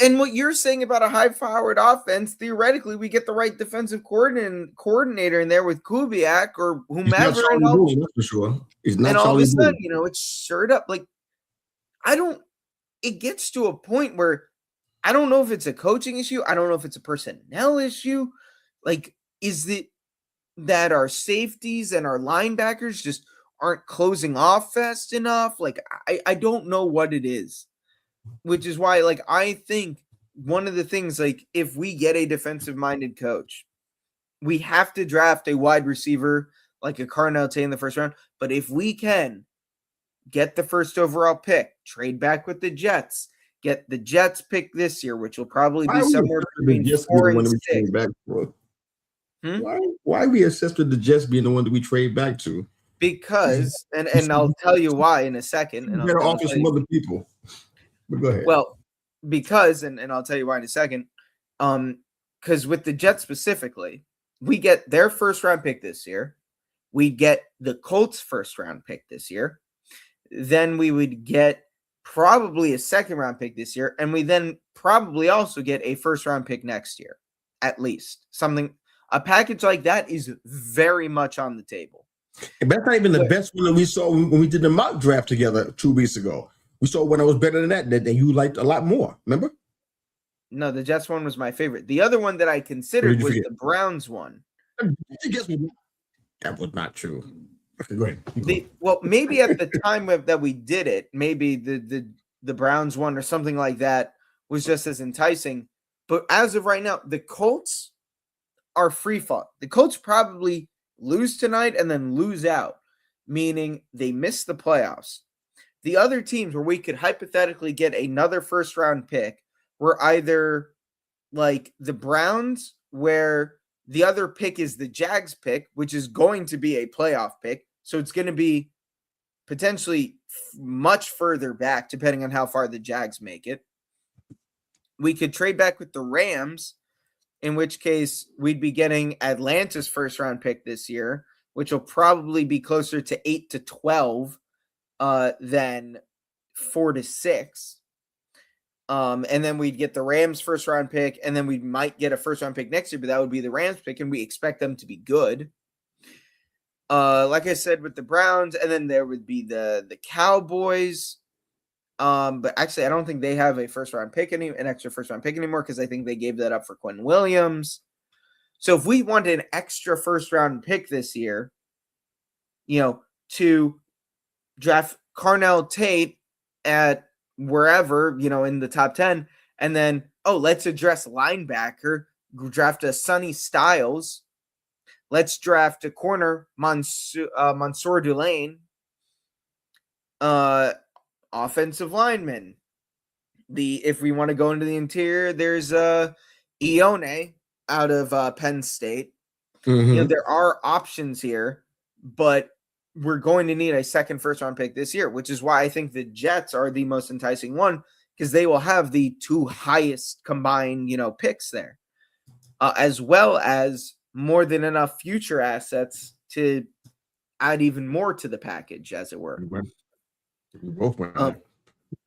And what you're saying about a high-powered offense, theoretically, we get the right defensive coordinator in there with Kubiak or whomever. He's not Charlie that's for sure. He's not, and all of a sudden, it's stirred up. Like, it gets to a point where I don't know if it's a coaching issue. I don't know if it's a personnel issue. Like, is it that our safeties and our linebackers just aren't closing off fast enough? Like, I don't know what it is, which is why, like, I think one of the things, like, if we get a defensive-minded coach, we have to draft a wide receiver like a Carnell Tate in the first round. But if we can get the first overall pick, trade back with the Jets, get the Jets pick this year, which will probably be somewhere between 4 and 6. Why we accepted the Jets being the one that we trade back to? Because, and I'll tell you why in a second. And better offer some other people. But go ahead. Well, because, and I'll tell you why in a second. Because with the Jets specifically, we get their first round pick this year. We get the Colts first round pick this year. Then we would get probably a second round pick this year. And we then probably also get a first round pick next year, at least. A package like that is very much on the table. And that's not even the best one that we saw when we did the mock draft together 2 weeks ago. We saw one that was better than that you liked a lot more. Remember? No, the Jets one was my favorite. The other one that I considered was the Browns one. That was not true. Okay, go ahead. Well, maybe at the time that we did it, maybe the Browns one or something like that was just as enticing. But as of right now, the Colts are free fall. The Colts probably lose tonight and then lose out, meaning they miss the playoffs. The other teams where we could hypothetically get another first round pick were either like the Browns, where the other pick is the Jags pick, which is going to be a playoff pick. So it's going to be potentially much further back, depending on how far the Jags make it. We could trade back with the Rams, in which case we'd be getting Atlanta's first round pick this year, which will probably be closer to 8 to 12 than 4 to 6. And then we'd get the Rams first round pick, and then we might get a first round pick next year, but that would be the Rams pick, and we expect them to be good. Like I said, with the Browns, and then there would be the Cowboys. But actually, I don't think they have a first round pick an extra first round pick anymore, because I think they gave that up for Quinn Williams. So if we wanted an extra first round pick this year, to draft Carnell Tate at wherever, in the top 10, and then, let's address linebacker, draft a Sonny Styles. Let's draft a corner, Mansour Dulane. Offensive lineman. If we want to go into the interior, there's Ione out of Penn State. Mm-hmm. There are options here, but we're going to need a second first round pick this year, which is why I think the Jets are the most enticing one, because they will have the 2 highest combined, picks there, as well as more than enough future assets to add even more to the package, as it were. We both went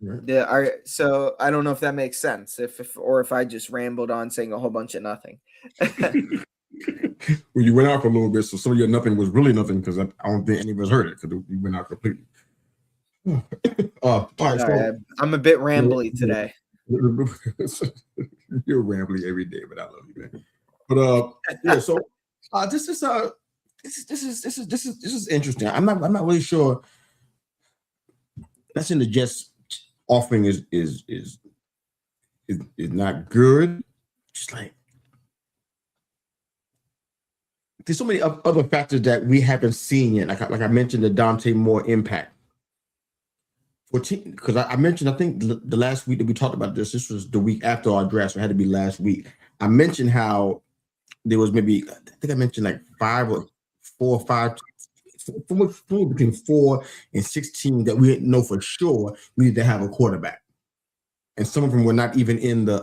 Right. So I don't know if that makes sense, if I just rambled on saying a whole bunch of nothing. Well, you went out for a little bit, so some of your nothing was really nothing because I don't think any of us heard it because you went out completely. All right, so I'm a bit rambly today. you're rambling every day, but I love you, man. But yeah, so this is interesting. I'm not really sure. That's in the Jets offering is not good. Just like there's so many other factors that we haven't seen yet. Like I mentioned, the Dante Moore impact. Because I mentioned, I think the last week that we talked about this was the week after our draft, so it had to be last week. I mentioned how there was maybe, I think I mentioned like 5 or 4 or 5, between 4 and 16 that we didn't know for sure we need to have a quarterback. And some of them were not even in the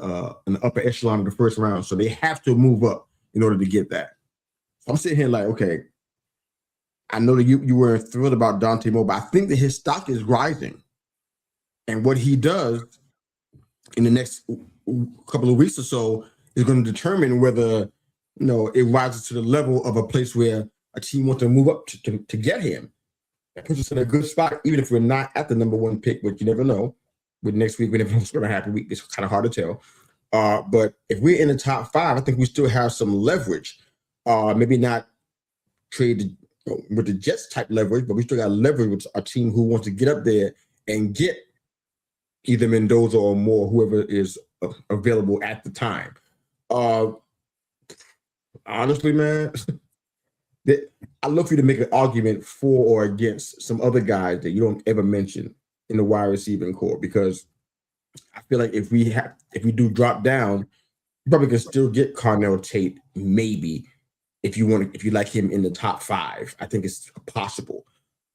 upper echelon of the first round. So they have to move up in order to get that. So I'm sitting here like, okay, I know that you were thrilled about Dante Moore, but I think that his stock is rising. And what he does in the next couple of weeks or so is going to determine whether it rises to the level of a place where a team wants to move up to get him. That puts us in a good spot, even if we're not at the number one pick, but you never know. With next week, we never know what's going to happen. It's kind of hard to tell. But if we're in the top 5, I think we still have some leverage. Maybe not trade with the Jets type leverage, but we still got leverage with a team who wants to get up there and get either Mendoza or Moore, whoever is available at the time. Honestly, man, I'd love for you to make an argument for or against some other guys that you don't ever mention in the wide receiving core, because I feel like if we do drop down, you probably can still get Carnell Tate, maybe, if you like him in the top 5. I think it's possible.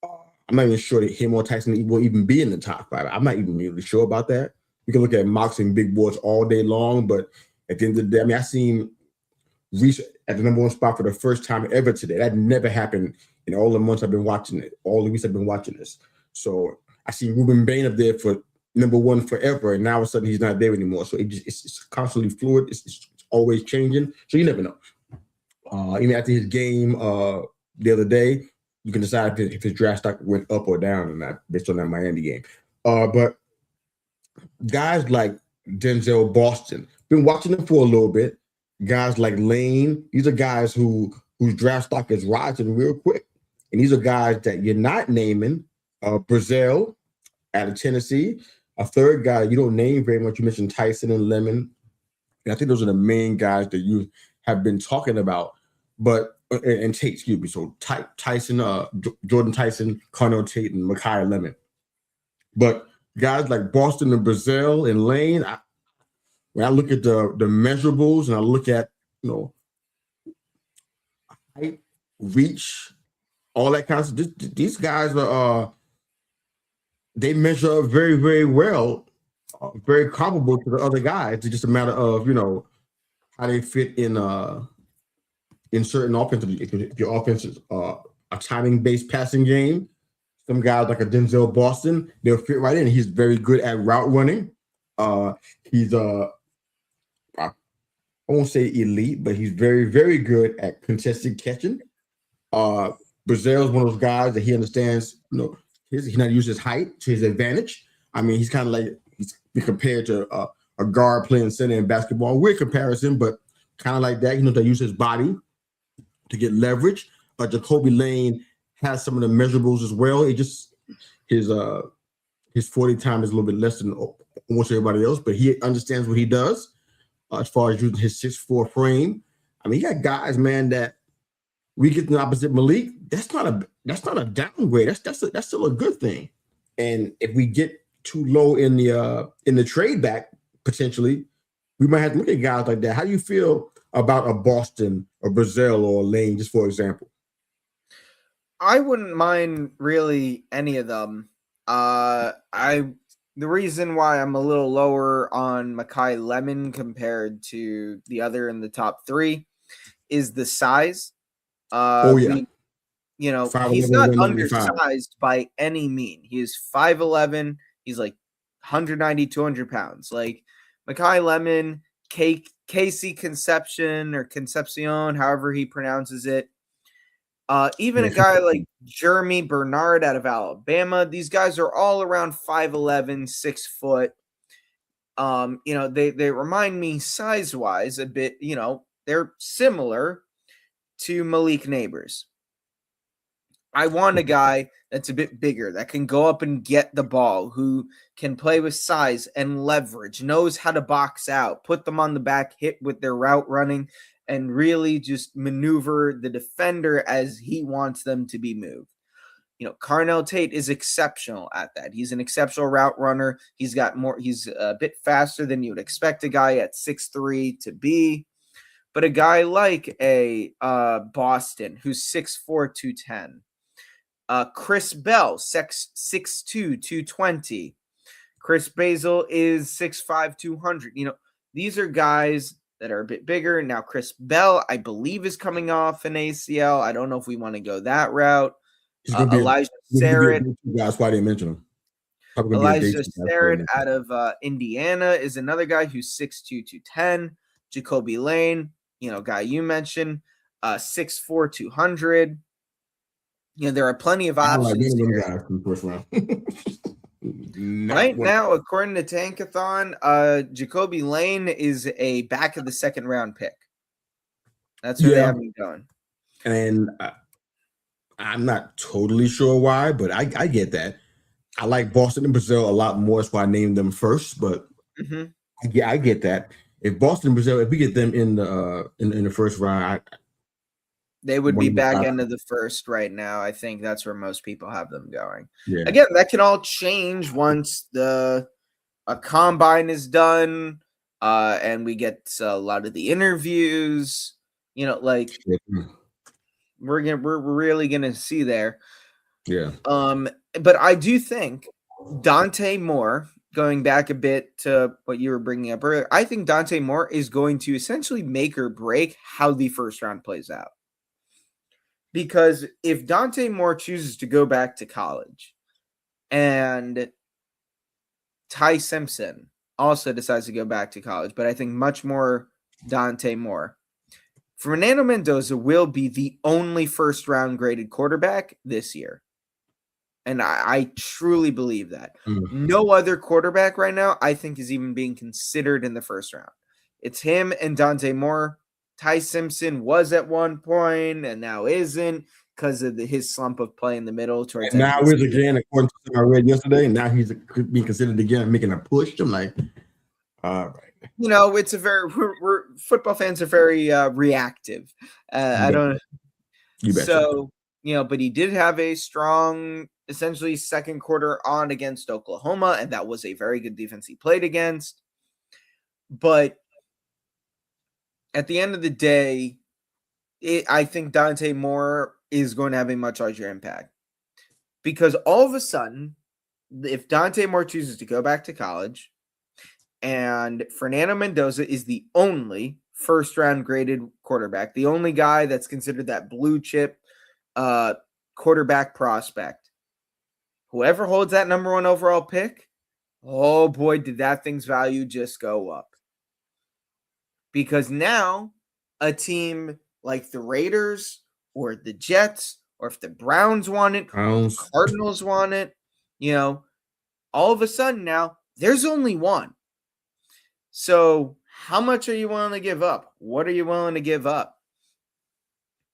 I'm not even sure that him or Tyson will even be in the top 5. I'm not even really sure about that. We can look at mocks and big boards all day long, but at the end of the day, I mean, I seen Reese at the number 1 spot for the first time ever today. That never happened in all the months I've been watching it, all the weeks I've been watching this. So I see Ruben Bain up there for number 1 forever, and now all of a sudden he's not there anymore. So it's constantly fluid. It's always changing. So you never know. Even after his game the other day, you can decide if his draft stock went up or down or not based on that Miami game. But guys like Denzel Boston, been watching them for a little bit. Guys like Lane, these are guys whose draft stock is rising real quick. And these are guys that you're not naming. Brazil out of Tennessee. A third guy you don't name very much. You mentioned Tyson and Lemon. And I think those are the main guys that you have been talking about. But and Tate, excuse me. So Tyson, Jordan Tyson, Carnell Tate, and Mekhi Lemon. But guys like Boston and Brazil and Lane, when I look at the measurables and I look at height, reach, all that kind of stuff, these guys are they measure up very, very well, very comparable to the other guys. It's just a matter of how they fit in certain offensive. If your offense is a timing-based passing game, some guys like a Denzel Boston, they'll fit right in. He's very good at route running. He's I won't say elite, but he's very, very good at contested catching. Brazil is one of those guys that he understands. He's not using his height to his advantage. I mean, he's kind of like he's compared to a guard playing center in basketball. Weird comparison, but kind of like that. He knows to use his body to get leverage. Jacoby Lane has some of the measurables as well. It just his 40 time is a little bit less than almost everybody else, but he understands what he does as far as using his 6'4" frame. I mean, you got guys, man, that we get the opposite Malik. That's not a downgrade. That's still a good thing. And if we get too low in the trade back potentially, we might have to look at guys like that. How do you feel about a Boston or Brazil or Lane, just for example? I wouldn't mind really any of them. The reason why I'm a little lower on Mekhi Lemon compared to the other in the top 3 is the size. Yeah. He's not undersized by any mean. He is 5'11". He's like 190, 200 pounds. Like Makai Lemon, Casey Conception or Concepcion, however he pronounces it. Even a guy like Jeremy Bernard out of Alabama. These guys are all around 5'11", 6 foot. They remind me size-wise a bit, they're similar to Malik Neighbors. I want a guy that's a bit bigger, that can go up and get the ball, who can play with size and leverage, knows how to box out, put them on the back, hit with their route running, and really just maneuver the defender as he wants them to be moved. Carnell Tate is exceptional at that. He's an exceptional route runner. He's a bit faster than you would expect a guy at 6'3" to be. But a guy like a Boston, who's 6'4", 210. Chris Bell, 6'2", 220. Chris Basil is 6'5", 200. These are guys that are a bit bigger. Now, Chris Bell, I believe, is coming off an ACL. I don't know if we want to go that route. Elijah Sarrett. That's why they mention him. Elijah Sarrett out of Indiana is another guy who's 6'2", 210. Jacoby Lane, guy you mentioned, 6'4", 200. There are plenty of options here. Right now, according to Tankathon, Jacoby Lane is a back of the second round pick. That's where they have him going. And I'm not totally sure why, but I get that. I like Boston and Brazil a lot more. That's why I named them first. But I get that. If Boston and Brazil, if we get them in the first round, they would be back end of the first right now. I think that's where most people have them going. Yeah. Again, that can all change once a combine is done, and we get a lot of the interviews. We're really gonna see there. Yeah. But I do think Dante Moore, going back a bit to what you were bringing up earlier, I think Dante Moore is going to essentially make or break how the first round plays out. Because if Dante Moore chooses to go back to college and Ty Simpson also decides to go back to college, but I think much more Dante Moore, Fernando Mendoza will be the only first-round graded quarterback this year. And I truly believe that. No other quarterback right now, I think, is even being considered in the first round. It's him and Dante Moore. Ty Simpson was at one point and now isn't because of his slump of play in the middle. And now is again, according to something I read yesterday, now he's being considered again, making a push. I'm like, all right. It's we're football fans are very reactive. I don't. You bet. So, but he did have a strong, essentially second quarter on against Oklahoma, and that was a very good defense he played against. But at the end of the day, I think Dante Moore is going to have a much larger impact. Because all of a sudden, if Dante Moore chooses to go back to college, and Fernando Mendoza is the only first-round graded quarterback, the only guy that's considered that blue chip quarterback prospect, whoever holds that number one overall pick, oh boy, did that thing's value just go up. Because now a team like the Raiders or the Jets, or if the Browns want it, Cardinals want it, all of a sudden now there's only one. So how much are you willing to give up? What are you willing to give up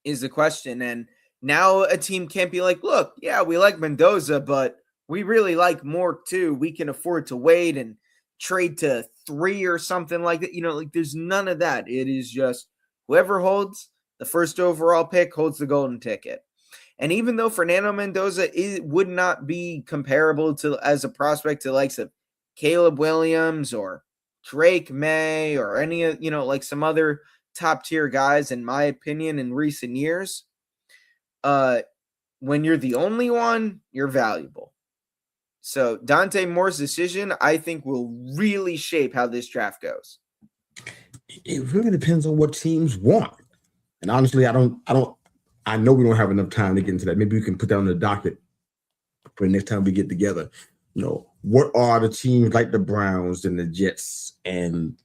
is the question. And now a team can't be like, look, yeah, we like Mendoza, but we really like Moore too. We can afford to wait and trade to 3 or something like that. There's none of that. It is just whoever holds the first overall pick holds the golden ticket. And even though Fernando Mendoza would not be comparable to as a prospect to the likes of Caleb Williams or Drake May or any of, like some other top tier guys, in my opinion, in recent years, when you're the only one, you're valuable. So Dante Moore's decision, I think, will really shape how this draft goes. It really depends on what teams want. And honestly, I know we don't have enough time to get into that. Maybe we can put that on the docket for the next time we get together. what are the teams like the Browns and the Jets and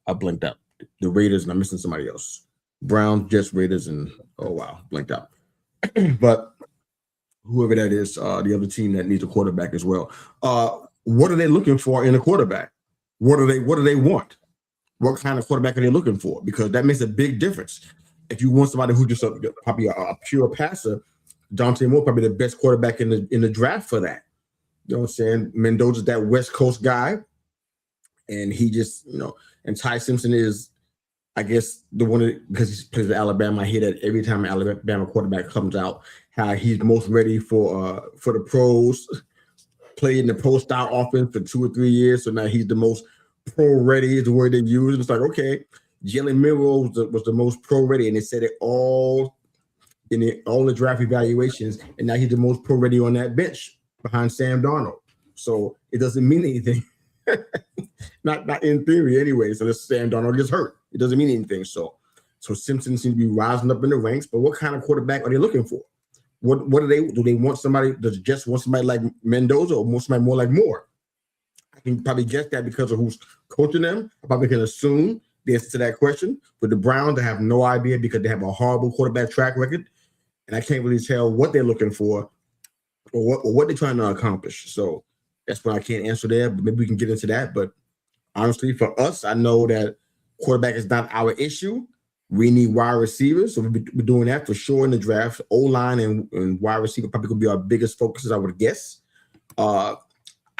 I blinked out the Raiders and I'm missing somebody else. Browns, Jets, Raiders, and oh wow, blinked out. But whoever that is, the other team that needs a quarterback as well. What are they looking for in a quarterback? What do they want? What kind of quarterback are they looking for? Because that makes a big difference. If you want somebody who's just probably a pure passer, Dante Moore probably the best quarterback in the draft for that. You know what I'm saying? Mendoza's that West Coast guy, and he just and Ty Simpson is, I guess, the one because he plays at Alabama. I hear that every time an Alabama quarterback comes out, how he's most ready for the pros. Played in the pro style offense for 2 or 3 years, so now he's the most pro ready is the word they use. It's like, okay, Jalen Milroe was the most pro ready, and they said it all in all the draft evaluations, and now he's the most pro ready on that bench behind Sam Darnold. So it doesn't mean anything, not in theory anyway. So this Sam Darnold gets hurt, it doesn't mean anything. So Simpson seems to be rising up in the ranks. But what kind of quarterback are they looking for? What do they want somebody? Does Jets want somebody like Mendoza or want somebody more like Moore? I can probably guess that because of who's coaching them. I probably can assume the answer to that question. But the Browns, I have no idea because they have a horrible quarterback track record, and I can't really tell what they're looking for or what they're trying to accomplish. So that's why I can't answer there. But maybe we can get into that. But honestly, for us, I know that quarterback is not our issue. We need wide receivers, so we're doing that for sure in the draft. O-line and wide receiver probably going to be our biggest focuses, I would guess. I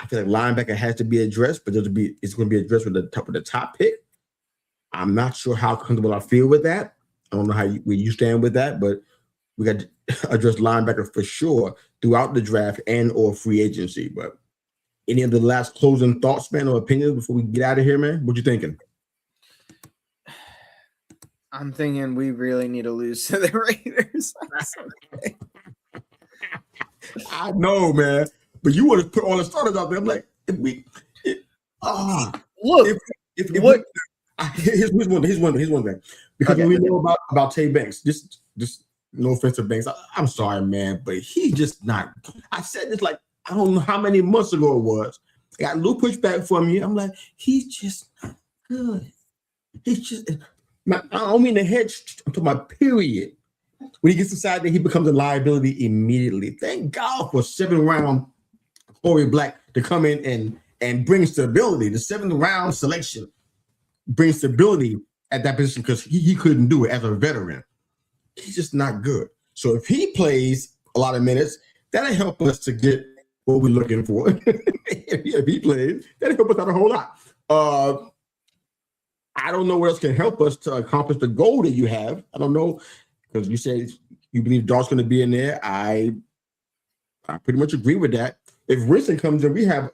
feel like linebacker has to be addressed, but it's going to be addressed with the top pick. I'm not sure how comfortable I feel with that. I don't know where you stand with that, but we got to address linebacker for sure throughout the draft and or free agency. But any of the last closing thoughts, man, or opinions before we get out of here, man? What you thinking? I'm thinking we really need to lose to the Raiders. Okay. I know, man, but you want to put all the starters out there. I'm like, here's one thing. Because when we know about Tay Banks, just no offense to Banks, I'm sorry, man, but he just not. I said this like I don't know how many months ago it was. I got a little pushback from you. I'm like, he's just not good. He's just. I don't mean the head. I'm talking about period. When he gets inside there, he becomes a liability immediately. Thank God for 7th round Corey Black to come in and bring stability. The 7th round selection brings stability at that position because he couldn't do it as a veteran. He's just not good. So if he plays a lot of minutes, that'll help us to get what we're looking for. If he plays, that'll help us out a whole lot. I don't know what else can help us to accomplish the goal that you have. I don't know, because you said you believe Dart's going to be in there. I pretty much agree with that. If Winston comes in, we have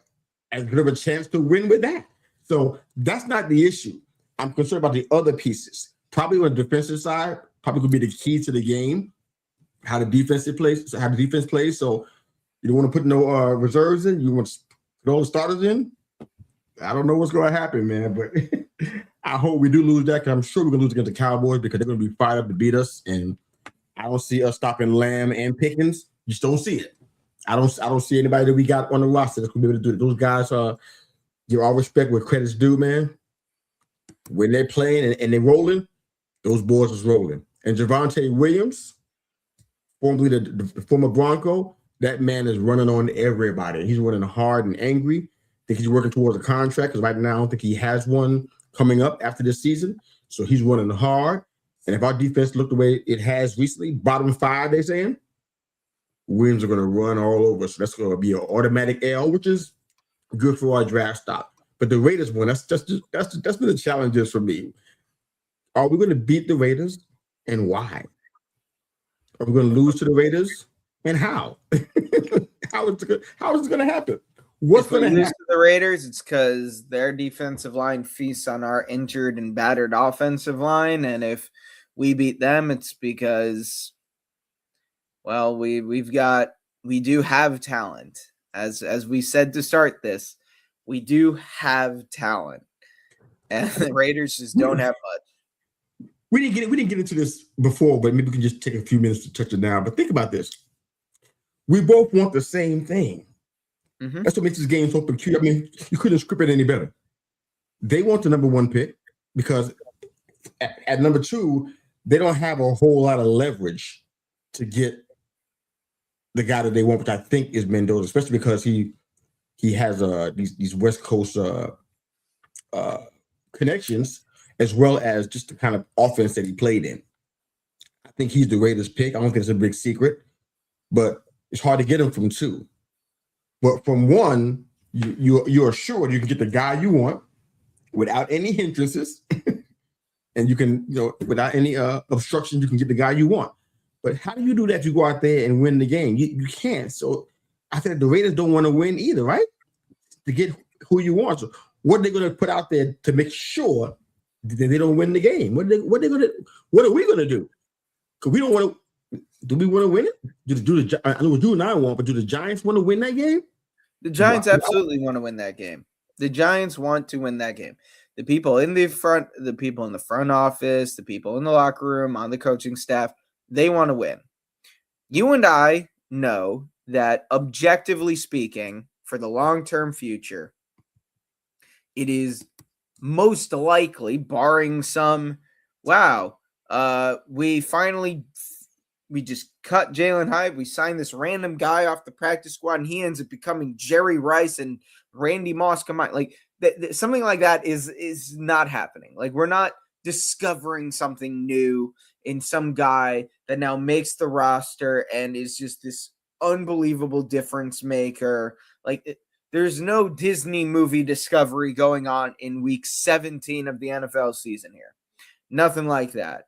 as good of a chance to win with that. So that's not the issue. I'm concerned about the other pieces. Probably on the defensive side, probably going to be the key to the game, how the defense plays. So you don't want to put no reserves in. You want to put all the starters in. I don't know what's going to happen, man, but I hope we do lose that because I'm sure we're going to lose against the Cowboys because they're going to be fired up to beat us. And I don't see us stopping Lamb and Pickens. Just don't see it. I don't see anybody that we got on the roster that's going to be able to do it. Those guys are, give all respect where credit's due, man. When they're playing and they're rolling, those boys is rolling. And Javonte Williams, formerly the former Bronco, that man is running on everybody. He's running hard and angry. I think he's working towards a contract because right now I don't think he has one coming up after this season. So he's running hard. And if our defense looked the way it has recently, bottom 5, they're saying, Williams are going to run all over. So that's going to be an automatic L, which is good for our draft stock. But the Raiders one, that's been the challenges for me. Are we going to beat the Raiders and why? Are we going to lose to the Raiders and how? How is it going to happen? What's going to happen? Lose to the Raiders? It's because their defensive line feasts on our injured and battered offensive line, and if we beat them, it's because, well, we do have talent. As we said to start this, we do have talent, and the Raiders just don't have much. We didn't get into this before, but maybe we can just take a few minutes to touch it now. But think about this: we both want the same thing. Mhm. That's what makes this game so peculiar. I mean, you couldn't script it any better. They want the number one pick because at number two, they don't have a whole lot of leverage to get the guy that they want, which I think is Mendoza, especially because he has these West Coast connections as well as just the kind of offense that he played in. I think he's the Raiders pick. I don't think it's a big secret, but it's hard to get him from two. But from one, you're assured you can get the guy you want without any hindrances, and you can, without any obstruction, you can get the guy you want. But how do you do that if you go out there and win the game? You can't. So I said the Raiders don't want to win either, right? To get who you want. So what are they going to put out there to make sure that they don't win the game? What are we going to do? Because we don't want to. Do we want to win it? I know you and I want, but do the Giants want to win that game? The Giants absolutely want to win that game. The Giants want to win that game. The people in the front office, the people in the locker room, on the coaching staff, they want to win. You and I know that, objectively speaking, for the long-term future, it is most likely, barring some, we just cut Jalen Hyde. We signed this random guy off the practice squad, and he ends up becoming Jerry Rice and Randy Moss combined. Like something like that is not happening. Like, we're not discovering something new in some guy that now makes the roster and is just this unbelievable difference maker. Like, there's no Disney movie discovery going on in week 17 of the NFL season here. Nothing like that.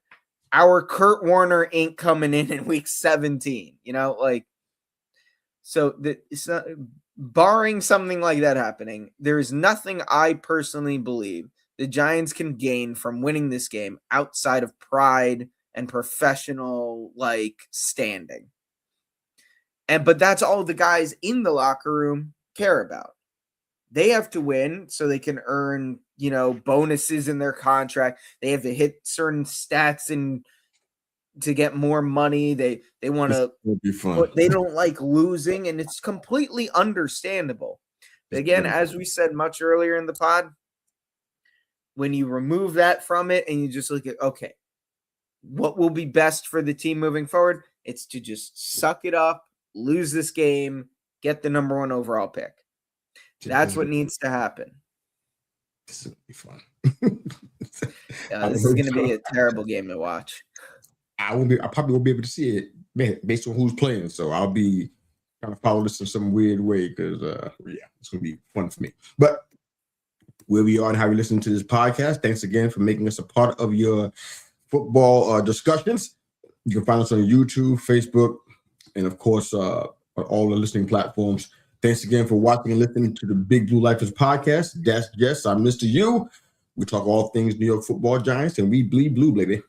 Our Kurt Warner ain't coming in week 17, so it's not, barring something like that happening, there is nothing I personally believe the Giants can gain from winning this game outside of pride and professional standing. But that's all the guys in the locker room care about. They have to win so they can earn, bonuses in their contract. They have to hit certain stats and to get more money. They want to be fun. They don't like losing, and it's completely understandable. But again, as we said much earlier in the pod, when you remove that from it and you just look at, okay, what will be best for the team moving forward? It's to just suck it up, lose this game, get the number one overall pick. That's what needs to happen. This will be fun. This is going to be a terrible game to watch. I probably won't be able to see it based on who's playing. So I'll be trying to follow this in some weird way because, it's going to be fun for me. But where we are and how you listen to this podcast, thanks again for making us a part of your football discussions. You can find us on YouTube, Facebook, and of course, on all the listening platforms. Thanks again for watching and listening to the Big Blue Lifers podcast. That's Jess. I'm Mr. U. We talk all things New York Football Giants, and we bleed blue, baby.